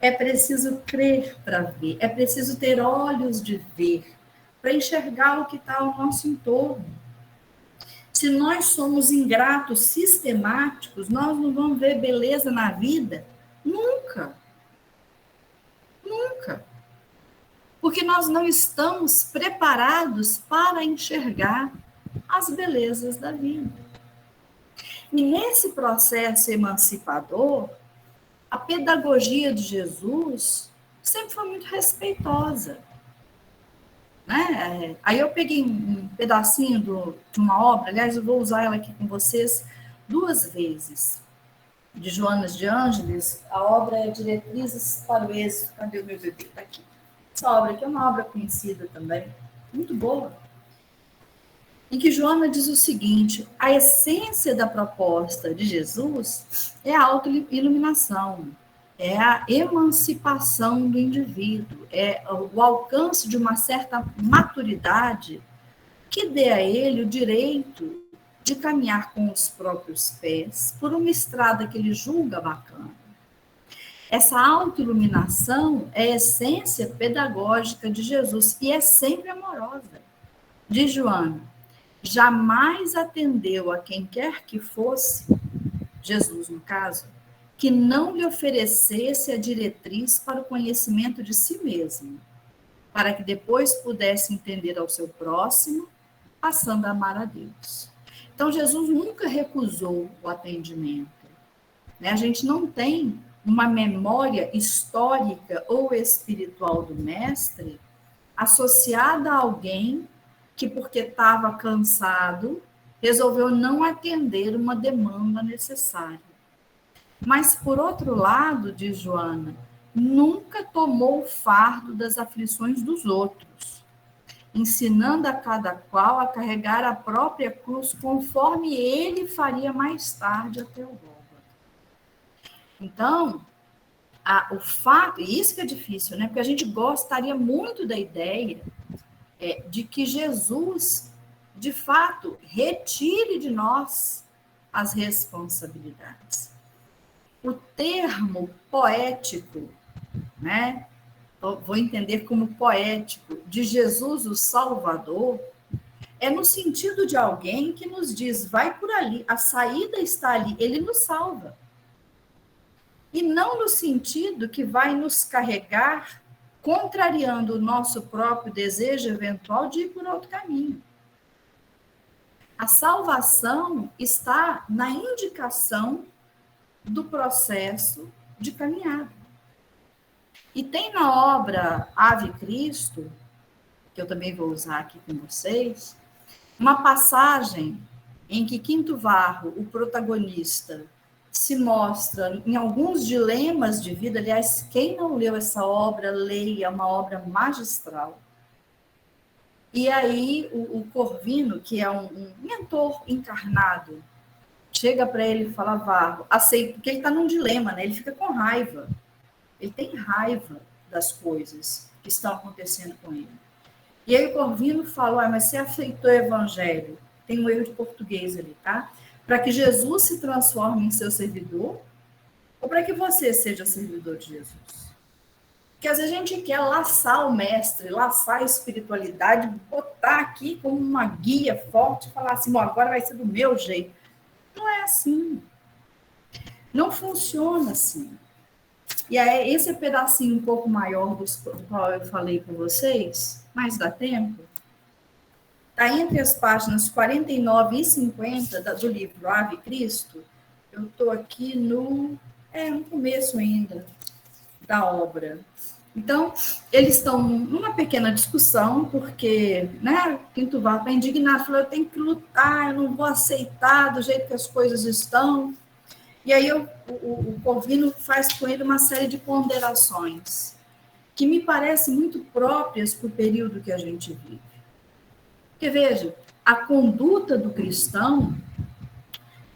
É preciso crer para ver. É preciso ter olhos de ver para enxergar o que está ao nosso entorno. Se nós somos ingratos sistemáticos, nós não vamos ver beleza na vida nunca. Nunca. Porque nós não estamos preparados para enxergar a as belezas da vida. E nesse processo emancipador, a pedagogia de Jesus sempre foi muito respeitosa. Né? Aí eu peguei um pedacinho de uma obra, aliás, eu vou usar ela aqui com vocês 2 vezes, de Joana de Ângeles. A obra é Diretrizes para o Êxito. Cadê o meu bebê? Está aqui. Essa obra aqui é uma obra conhecida também, muito boa, em que Joana diz o seguinte: a essência da proposta de Jesus é a autoiluminação, é a emancipação do indivíduo, é o alcance de uma certa maturidade que dê a ele o direito de caminhar com os próprios pés por uma estrada que ele julga bacana. Essa autoiluminação é a essência pedagógica de Jesus e é sempre amorosa. Diz Joana: jamais atendeu a quem quer que fosse, Jesus no caso, que não lhe oferecesse a diretriz para o conhecimento de si mesmo, para que depois pudesse entender ao seu próximo, passando a amar a Deus. Então, Jesus nunca recusou o atendimento. Né? A gente não tem uma memória histórica ou espiritual do mestre associada a alguém que, porque estava cansado, resolveu não atender uma demanda necessária. Mas, por outro lado, diz Joana, nunca tomou o fardo das aflições dos outros, ensinando a cada qual a carregar a própria cruz conforme ele faria mais tarde até o Gólgota. Então, o fato, e isso que é difícil, né? Porque a gente gostaria muito da ideia de que Jesus, de fato, retire de nós as responsabilidades. O termo poético, né? Vou entender como poético, de Jesus o Salvador, é no sentido de alguém que nos diz, vai por ali, a saída está ali, ele nos salva. E não no sentido que vai nos carregar, contrariando o nosso próprio desejo eventual de ir por outro caminho. A salvação está na indicação do processo de caminhada. E tem na obra Ave Cristo, que eu também vou usar aqui com vocês, uma passagem em que Quinto Varro, o protagonista, se mostra em alguns dilemas de vida. Aliás, quem não leu essa obra, leia, é uma obra magistral. E aí o Corvino, que é um mentor encarnado, chega para ele e fala, Varro, aceita, porque ele está num dilema, né? Ele fica com raiva. Ele tem raiva das coisas que estão acontecendo com ele. E aí o Corvino fala, mas você aceitou o evangelho? Tem um erro de português ali, tá? Para que Jesus se transforme em seu servidor ou para que você seja servidor de Jesus? Porque às vezes a gente quer laçar o mestre, laçar a espiritualidade, botar aqui como uma guia forte e falar assim, bom, agora vai ser do meu jeito. Não é assim. Não funciona assim. E aí, esse pedacinho um pouco maior do qual eu falei com vocês, mas dá tempo, está entre as páginas 49 e 50 do livro Ave Cristo. Eu estou aqui no começo ainda da obra. Então, eles estão numa pequena discussão, porque, né, Quinto Varro está indignado, falou, eu tenho que lutar, eu não vou aceitar do jeito que as coisas estão. E aí o Corvino faz com ele uma série de ponderações que me parecem muito próprias para o período que a gente vive. Porque, veja, a conduta do cristão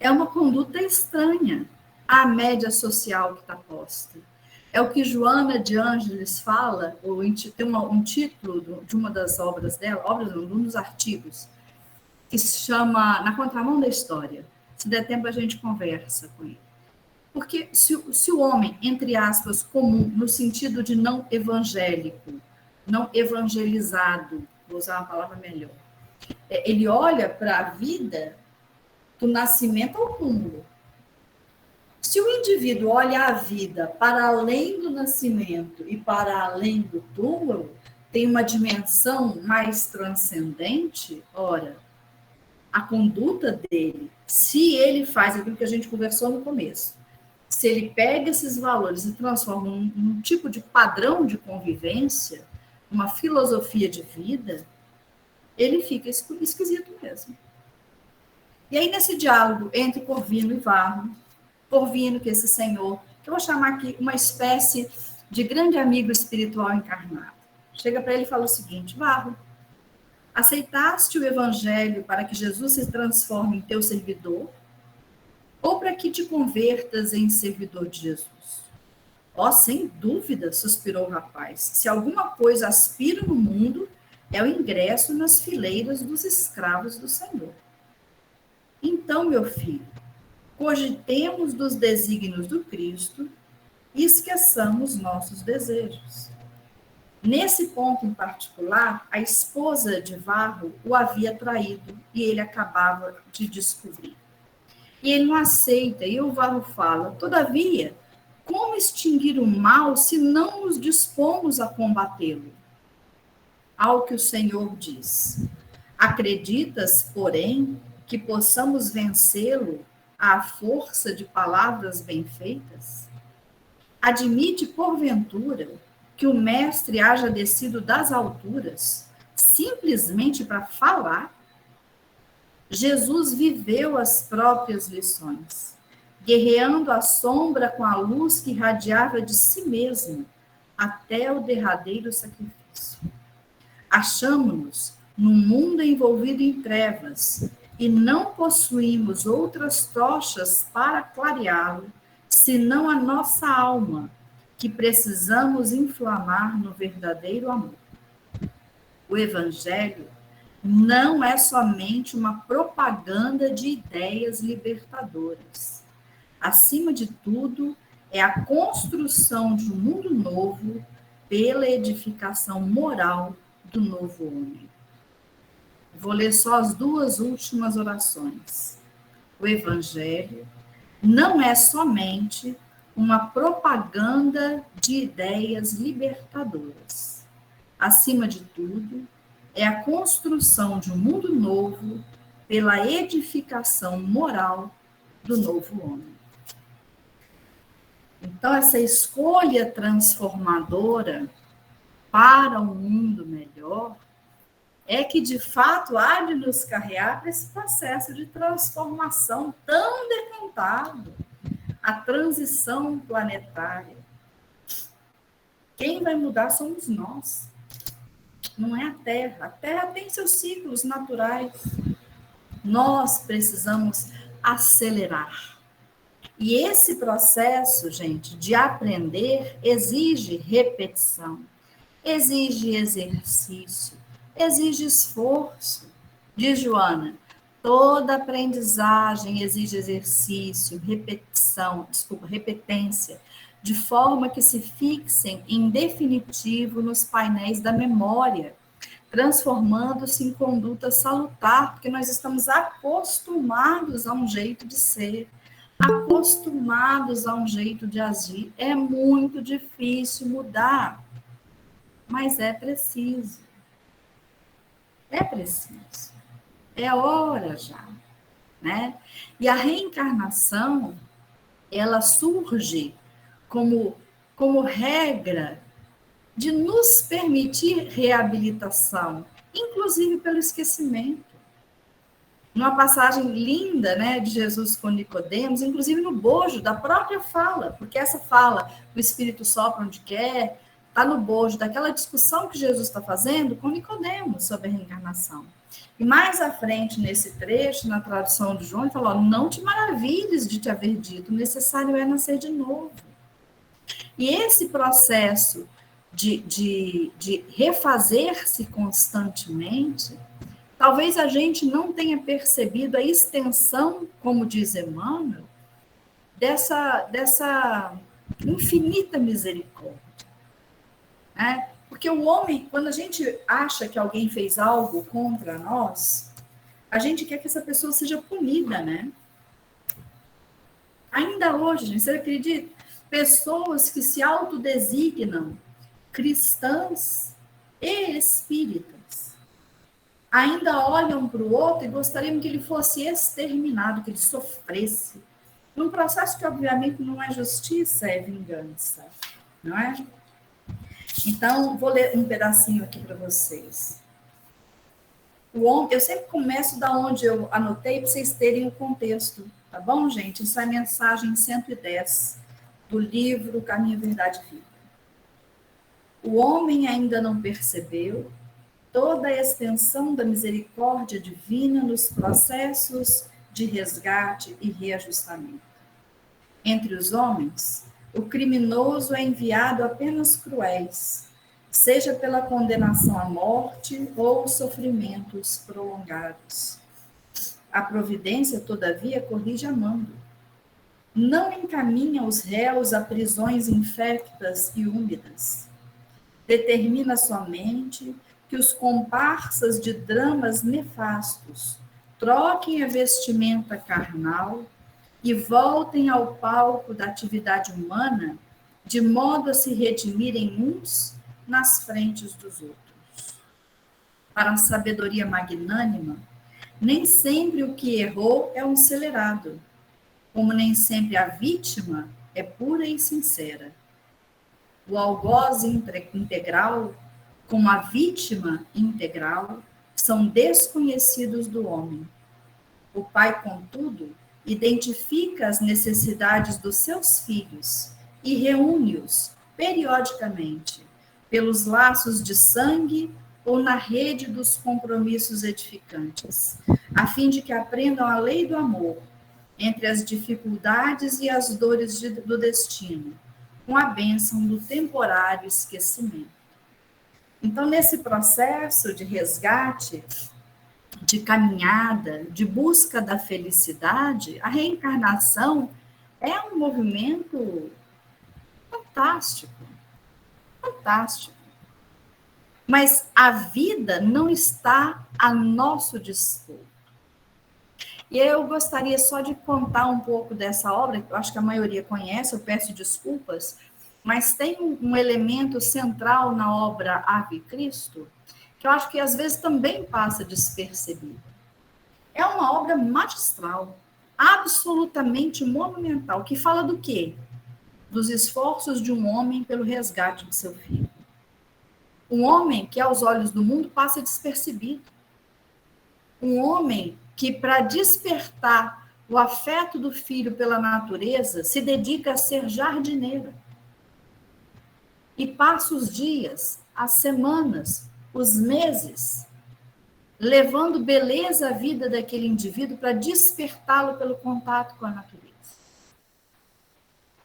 é uma conduta estranha à média social que está posta. É o que Joana de Ângeles fala, tem um título de uma das obras dela, um dos artigos, que se chama Na Contramão da História. Se der tempo, a gente conversa com ele. Porque se o homem, entre aspas, comum, no sentido de não evangélico, não evangelizado, vou usar uma palavra melhor, ele olha para a vida do nascimento ao túmulo. Se o indivíduo olha a vida para além do nascimento e para além do túmulo, tem uma dimensão mais transcendente, ora, a conduta dele, se ele faz aquilo que a gente conversou no começo, se ele pega esses valores e transforma num tipo de padrão de convivência, uma filosofia de vida, ele fica esquisito mesmo. E aí, nesse diálogo entre Corvino e Varro, Corvino, que é esse senhor, que eu vou chamar aqui uma espécie de grande amigo espiritual encarnado, chega para ele e fala o seguinte: Varro, aceitaste o evangelho para que Jesus se transforme em teu servidor ou para que te convertas em servidor de Jesus? Ó, sem dúvida, suspirou o rapaz. Se alguma coisa aspiro no mundo, é o ingresso nas fileiras dos escravos do Senhor. Então, meu filho, cogitemos dos desígnios do Cristo e esqueçamos nossos desejos. Nesse ponto em particular, a esposa de Varro o havia traído e ele acabava de descobrir. E ele não aceita, e o Varro fala: todavia, como extinguir o mal se não nos dispomos a combatê-lo? Ao que o Senhor diz: acreditas, porém, que possamos vencê-lo à força de palavras bem feitas? Admite, porventura, que o mestre haja descido das alturas simplesmente para falar? Jesus viveu as próprias lições, guerreando a sombra com a luz que irradiava de si mesmo até o derradeiro sacrifício. Achamo-nos num mundo envolvido em trevas e não possuímos outras tochas para clareá-lo, senão a nossa alma, que precisamos inflamar no verdadeiro amor. O Evangelho não é somente uma propaganda de ideias libertadoras. Acima de tudo, é a construção de um mundo novo pela edificação moral do novo homem. Vou ler só as duas últimas orações. O Evangelho não é somente uma propaganda de ideias libertadoras. Acima de tudo, é a construção de um mundo novo pela edificação moral do novo homem. Então, essa escolha transformadora para um mundo melhor é que, de fato, há de nos carregar para esse processo de transformação tão decantado, a transição planetária. Quem vai mudar somos nós, não é a Terra. A Terra tem seus ciclos naturais. Nós precisamos acelerar. E esse processo, gente, de aprender exige repetição, exige exercício, exige esforço. Diz Joana, toda aprendizagem exige exercício, repetência, de forma que se fixem em definitivo nos painéis da memória, transformando-se em conduta salutar, porque nós estamos acostumados a um jeito de ser, acostumados a um jeito de agir. É muito difícil mudar, mas é preciso. É preciso. É hora já, né? E a reencarnação, ela surge como regra de nos permitir reabilitação, inclusive pelo esquecimento. Numa passagem linda, né, de Jesus com Nicodemos, inclusive no bojo da própria fala, porque essa fala, o Espírito sopra onde quer, está no bojo daquela discussão que Jesus está fazendo com Nicodemos sobre a reencarnação. E mais à frente, nesse trecho, na tradução de João, ele falou: não te maravilhes de te haver dito, necessário é nascer de novo. E esse processo de refazer-se constantemente, talvez a gente não tenha percebido a extensão, como diz Emmanuel, dessa infinita misericórdia. Né? Porque o homem, quando a gente acha que alguém fez algo contra nós, a gente quer que essa pessoa seja punida, né? Ainda hoje, gente, você acredita? Pessoas que se autodesignam cristãs e espíritas ainda olham para o outro e gostariam que ele fosse exterminado, que ele sofresse. Num processo que, obviamente, não é justiça, é vingança, não é? Então, vou ler um pedacinho aqui para vocês. Eu sempre começo da onde eu anotei para vocês terem o contexto, tá bom, gente? Isso é a mensagem 110 do livro Caminho, Verdade e Vida. O homem ainda não percebeu toda a extensão da misericórdia divina nos processos de resgate e reajustamento. Entre os homens, o criminoso é enviado apenas cruéis, seja pela condenação à morte ou sofrimentos prolongados. A providência, todavia, corrige amando. Não encaminha os réus a prisões infectas e úmidas. Determina somente que os comparsas de dramas nefastos troquem a vestimenta carnal e voltem ao palco da atividade humana, de modo a se redimirem uns nas frentes dos outros. Para a sabedoria magnânima, nem sempre o que errou é um celerado, como nem sempre a vítima é pura e sincera. O algoz integral, como a vítima integral, são desconhecidos do homem. O pai, contudo, identifica as necessidades dos seus filhos e reúne-os periodicamente pelos laços de sangue ou na rede dos compromissos edificantes, a fim de que aprendam a lei do amor entre as dificuldades e as dores do destino, com a bênção do temporário esquecimento. Então, nesse processo de resgate, de caminhada, de busca da felicidade, a reencarnação é um movimento fantástico, fantástico. Mas a vida não está a nosso dispor. E eu gostaria só de contar um pouco dessa obra, que eu acho que a maioria conhece, eu peço desculpas, mas tem um elemento central na obra Ave Cristo, que eu acho que às vezes também passa despercebido. É uma obra magistral, absolutamente monumental, que fala do quê? Dos esforços de um homem pelo resgate de seu filho. Um homem que, aos olhos do mundo, passa despercebido. Um homem que, para despertar o afeto do filho pela natureza, se dedica a ser jardineiro. E passa os dias, as semanas, os meses, levando beleza à vida daquele indivíduo para despertá-lo pelo contato com a natureza.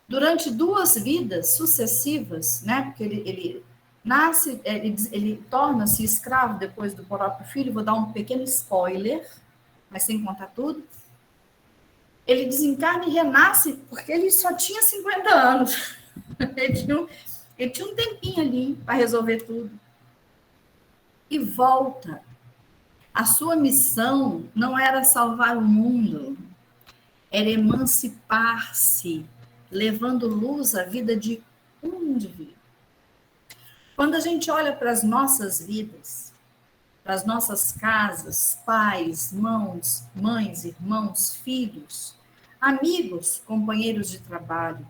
Durante 2 vidas sucessivas, né, porque ele nasce, ele torna-se escravo depois do próprio filho, vou dar um pequeno spoiler, mas sem contar tudo. Ele desencarna e renasce porque ele só tinha 50 anos. Ele tinha um tempinho ali para resolver tudo. E volta. A sua missão não era salvar o mundo, era emancipar-se, levando luz à vida de um indivíduo. Quando a gente olha para as nossas vidas, para as nossas casas, pais, mães, irmãos, filhos, amigos, companheiros de trabalho,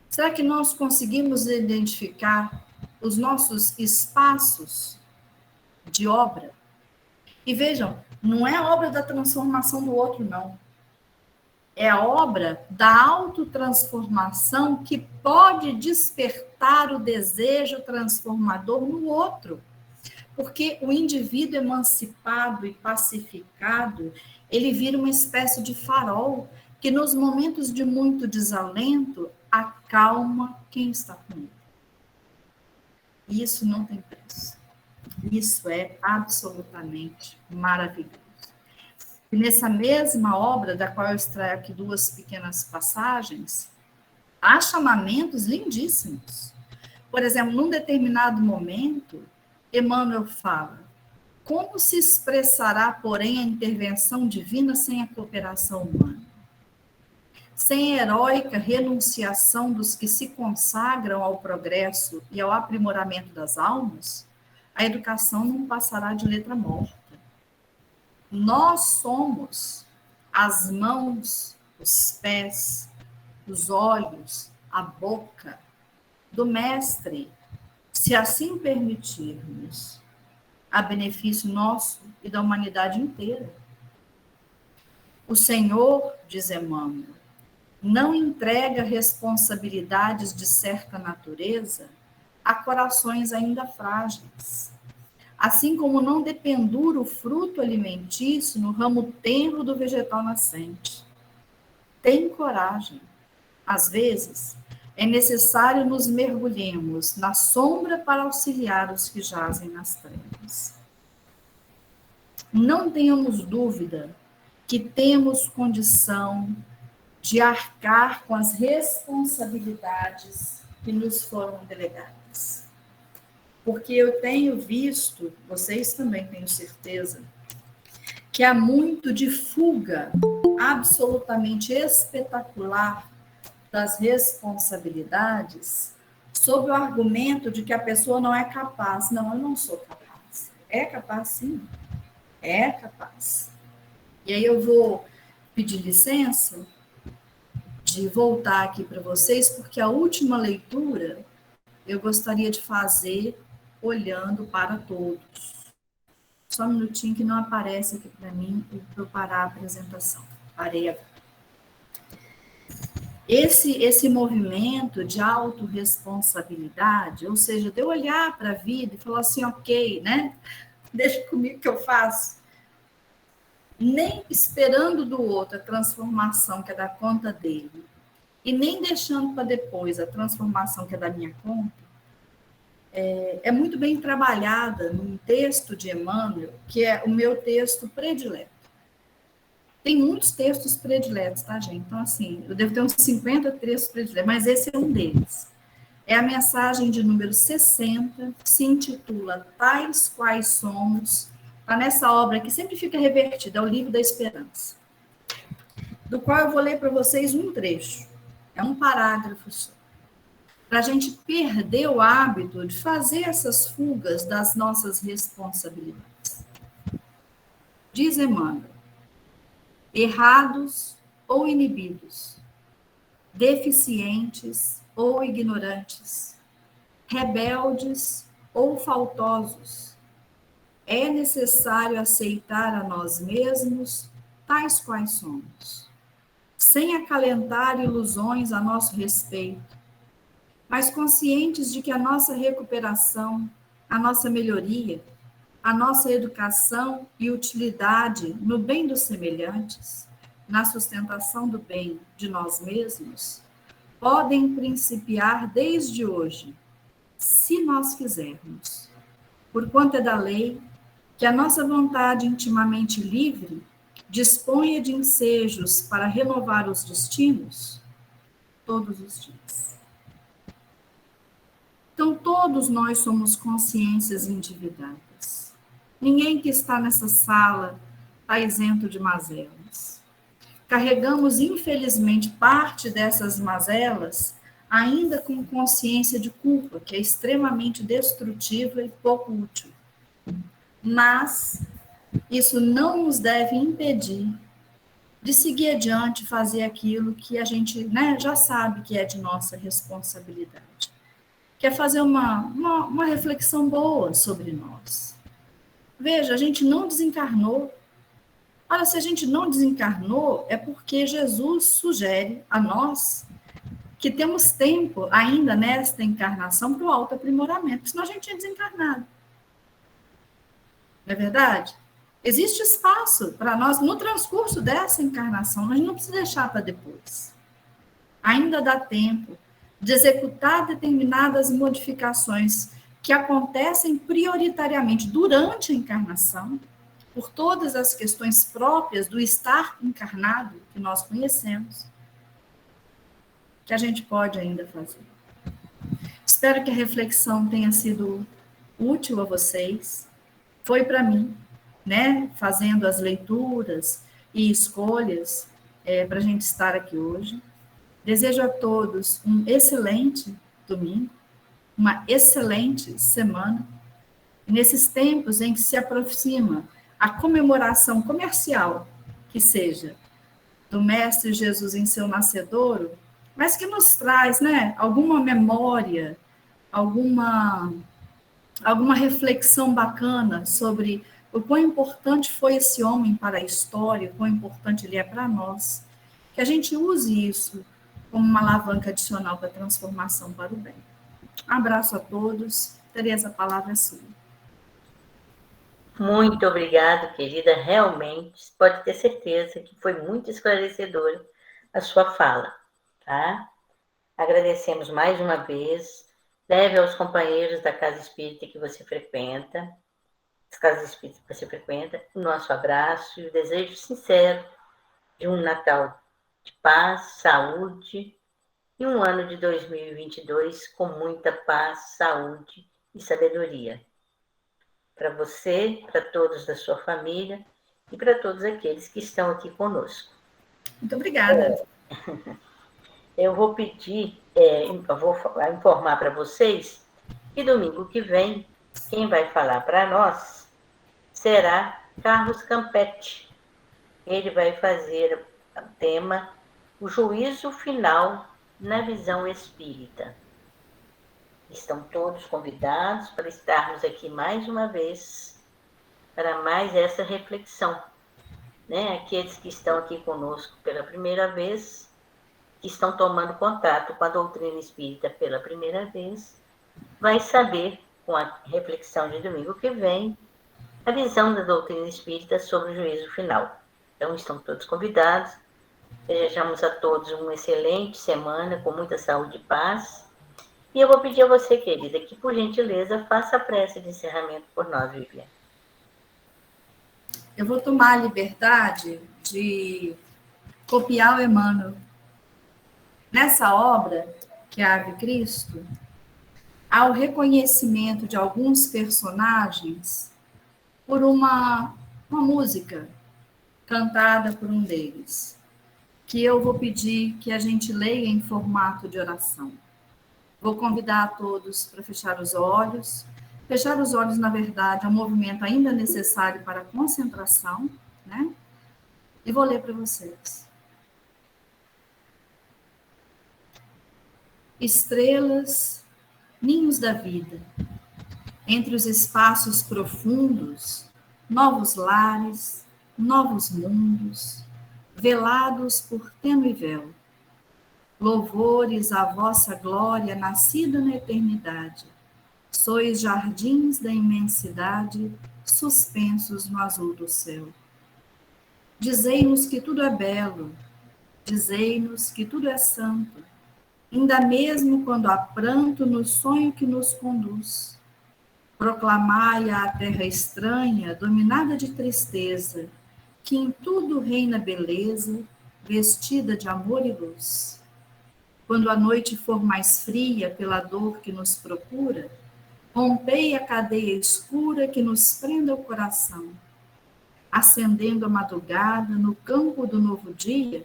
será que nós conseguimos identificar os nossos espaços de obra? E vejam, não é a obra da transformação do outro, não. É a obra da autotransformação que pode despertar o desejo transformador no outro. Porque o indivíduo emancipado e pacificado, ele vira uma espécie de farol que nos momentos de muito desalento acalma quem está com ele. Isso não tem preço. Isso é absolutamente maravilhoso. E nessa mesma obra, da qual eu extraio aqui 2 pequenas passagens, há chamamentos lindíssimos. Por exemplo, num determinado momento, Emmanuel fala: como se expressará, porém, a intervenção divina sem a cooperação humana? Sem a heróica renunciação dos que se consagram ao progresso e ao aprimoramento das almas, a educação não passará de letra morta. Nós somos as mãos, os pés, os olhos, a boca do Mestre, se assim permitirmos, a benefício nosso e da humanidade inteira. O Senhor, diz Emmanuel, não entrega responsabilidades de certa natureza a corações ainda frágeis, assim como não dependura o fruto alimentício no ramo tenro do vegetal nascente. Tem coragem. Às vezes, é necessário nos mergulhemos na sombra para auxiliar os que jazem nas trevas. Não tenhamos dúvida que temos condição de arcar com as responsabilidades que nos foram delegadas. Porque eu tenho visto, vocês também tenho certeza, que há muito de fuga absolutamente espetacular das responsabilidades sob o argumento de que a pessoa não é capaz. Não, eu não sou capaz. É capaz, sim. É capaz. E aí eu vou pedir licença de voltar aqui para vocês, porque a última leitura eu gostaria de fazer olhando para todos. Só um minutinho que não aparece aqui para mim para eu parar a apresentação. Parei agora. Esse movimento de autorresponsabilidade, ou seja, de eu olhar para a vida e falar assim, ok, né? Deixa comigo que eu faço. Nem esperando do outro a transformação que é da conta dele, e nem deixando para depois a transformação que é da minha conta, é muito bem trabalhada num texto de Emmanuel, que é o meu texto predileto. Tem muitos textos prediletos, tá, gente? Então, assim, eu devo ter uns 50 textos prediletos, mas esse é um deles. É a mensagem de número 60, que se intitula Tais Quais Somos, está nessa obra que sempre fica revertida, é o Livro da Esperança, do qual eu vou ler para vocês um trecho. É um parágrafo só. Para a gente perder o hábito de fazer essas fugas das nossas responsabilidades. Diz Emmanuel: errados ou inibidos, deficientes ou ignorantes, rebeldes ou faltosos, é necessário aceitar a nós mesmos tais quais somos, sem acalentar ilusões a nosso respeito, mas conscientes de que a nossa recuperação, a nossa melhoria, a nossa educação e utilidade no bem dos semelhantes, na sustentação do bem de nós mesmos, podem principiar desde hoje, se nós quisermos, porquanto é da lei que a nossa vontade intimamente livre disponha de ensejos para renovar os destinos todos os dias. Então, todos nós somos consciências endividadas. Ninguém que está nessa sala está isento de mazelas. Carregamos, infelizmente, parte dessas mazelas ainda com consciência de culpa, que é extremamente destrutiva e pouco útil. Mas isso não nos deve impedir de seguir adiante, fazer aquilo que a gente, né, já sabe que é de nossa responsabilidade. Que é fazer uma reflexão boa sobre nós. Veja, a gente não desencarnou. Ora, se a gente não desencarnou, é porque Jesus sugere a nós que temos tempo ainda nesta encarnação para o autoaprimoramento, senão a gente tinha desencarnado. Não é verdade? Existe espaço para nós no transcurso dessa encarnação, mas não precisa deixar para depois. Ainda dá tempo de executar determinadas modificações que acontecem prioritariamente durante a encarnação, por todas as questões próprias do estar encarnado que nós conhecemos, que a gente pode ainda fazer. Espero que a reflexão tenha sido útil a vocês. Foi para mim, né, fazendo as leituras e escolhas para a gente estar aqui hoje. Desejo a todos um excelente domingo, uma excelente semana E nesses tempos em que se aproxima a comemoração comercial, que seja do Mestre Jesus em seu nascedouro, mas que nos traz, né, alguma memória, alguma reflexão bacana sobre o quão importante foi esse homem para a história, o quão importante ele é para nós, que a gente use isso como uma alavanca adicional para a transformação para o bem. Abraço a todos. Tereza, a palavra é sua. Muito obrigada, querida. Realmente, pode ter certeza que foi muito esclarecedora a sua fala, tá? Agradecemos mais uma vez. Leve aos companheiros da Casa Espírita que você frequenta, as casas espíritas que você frequenta, o nosso abraço e o desejo sincero de um Natal de paz, saúde e um ano de 2022 com muita paz, saúde e sabedoria. Para você, para todos da sua família e para todos aqueles que estão aqui conosco. Muito obrigada. Eu vou pedir, eu vou informar para vocês que domingo que vem, quem vai falar para nós será Carlos Campetti. Ele vai fazer o tema O Juízo Final na Visão Espírita. Estão todos convidados para estarmos aqui mais uma vez para mais essa reflexão, né? Aqueles que estão aqui conosco pela primeira vez, que estão tomando contato com a doutrina espírita pela primeira vez, vai saber, com a reflexão de domingo que vem, a visão da doutrina espírita sobre o juízo final. Então, estão todos convidados. Desejamos a todos uma excelente semana, com muita saúde e paz. E eu vou pedir a você, querida, que, por gentileza, faça a prece de encerramento por nós, Viviane. Eu vou tomar a liberdade de copiar o Emmanuel. Nessa obra, que é a Ave Cristo, há o reconhecimento de alguns personagens por uma música cantada por um deles, que eu vou pedir que a gente leia em formato de oração. Vou convidar a todos para fechar os olhos. Fechar os olhos, na verdade, é um movimento ainda necessário para a concentração, né? E vou ler para vocês. Estrelas, ninhos da vida, entre os espaços profundos, novos lares, novos mundos, velados por tênue véu. Louvores à vossa glória nascida na eternidade. Sois jardins da imensidade, suspensos no azul do céu. Dizei-nos que tudo é belo, dizei-nos que tudo é santo, ainda mesmo quando há pranto no sonho que nos conduz. Proclamai à terra estranha, dominada de tristeza, que em tudo reina beleza, vestida de amor e luz. Quando a noite for mais fria pela dor que nos procura, rompei a cadeia escura que nos prenda o coração. Acendendo a madrugada no campo do novo dia,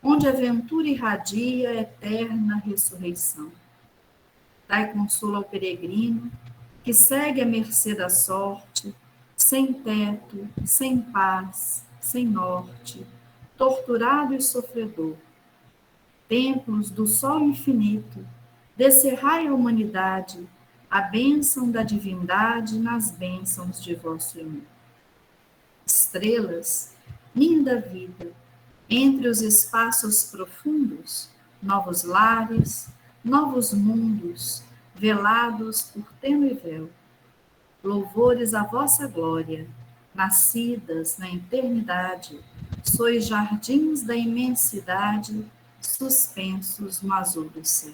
onde a ventura irradia a eterna ressurreição. Dai consolo ao peregrino, que segue à mercê da sorte, sem teto, sem paz, sem norte, torturado e sofredor. Templos do sol infinito, descerrai à humanidade a bênção da divindade nas bênçãos de vosso amor. Estrelas, linda vida, entre os espaços profundos, novos lares, novos mundos, velados por tênue véu. Louvores à vossa glória, nascidas na eternidade, sois jardins da imensidade, suspensos no azul do céu.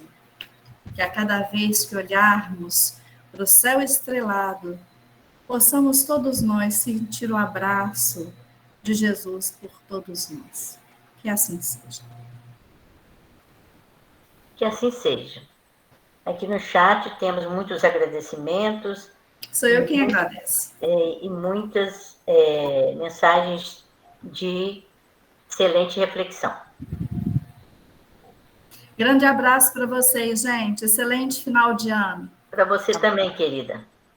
Que a cada vez que olharmos para o céu estrelado, possamos todos nós sentir o abraço de Jesus por todos nós. Que assim seja. Que assim seja. Aqui no chat temos muitos agradecimentos. Sou eu quem agradece. E muitas mensagens de excelente reflexão. Grande abraço para vocês, gente. Excelente final de ano. Para você também, querida.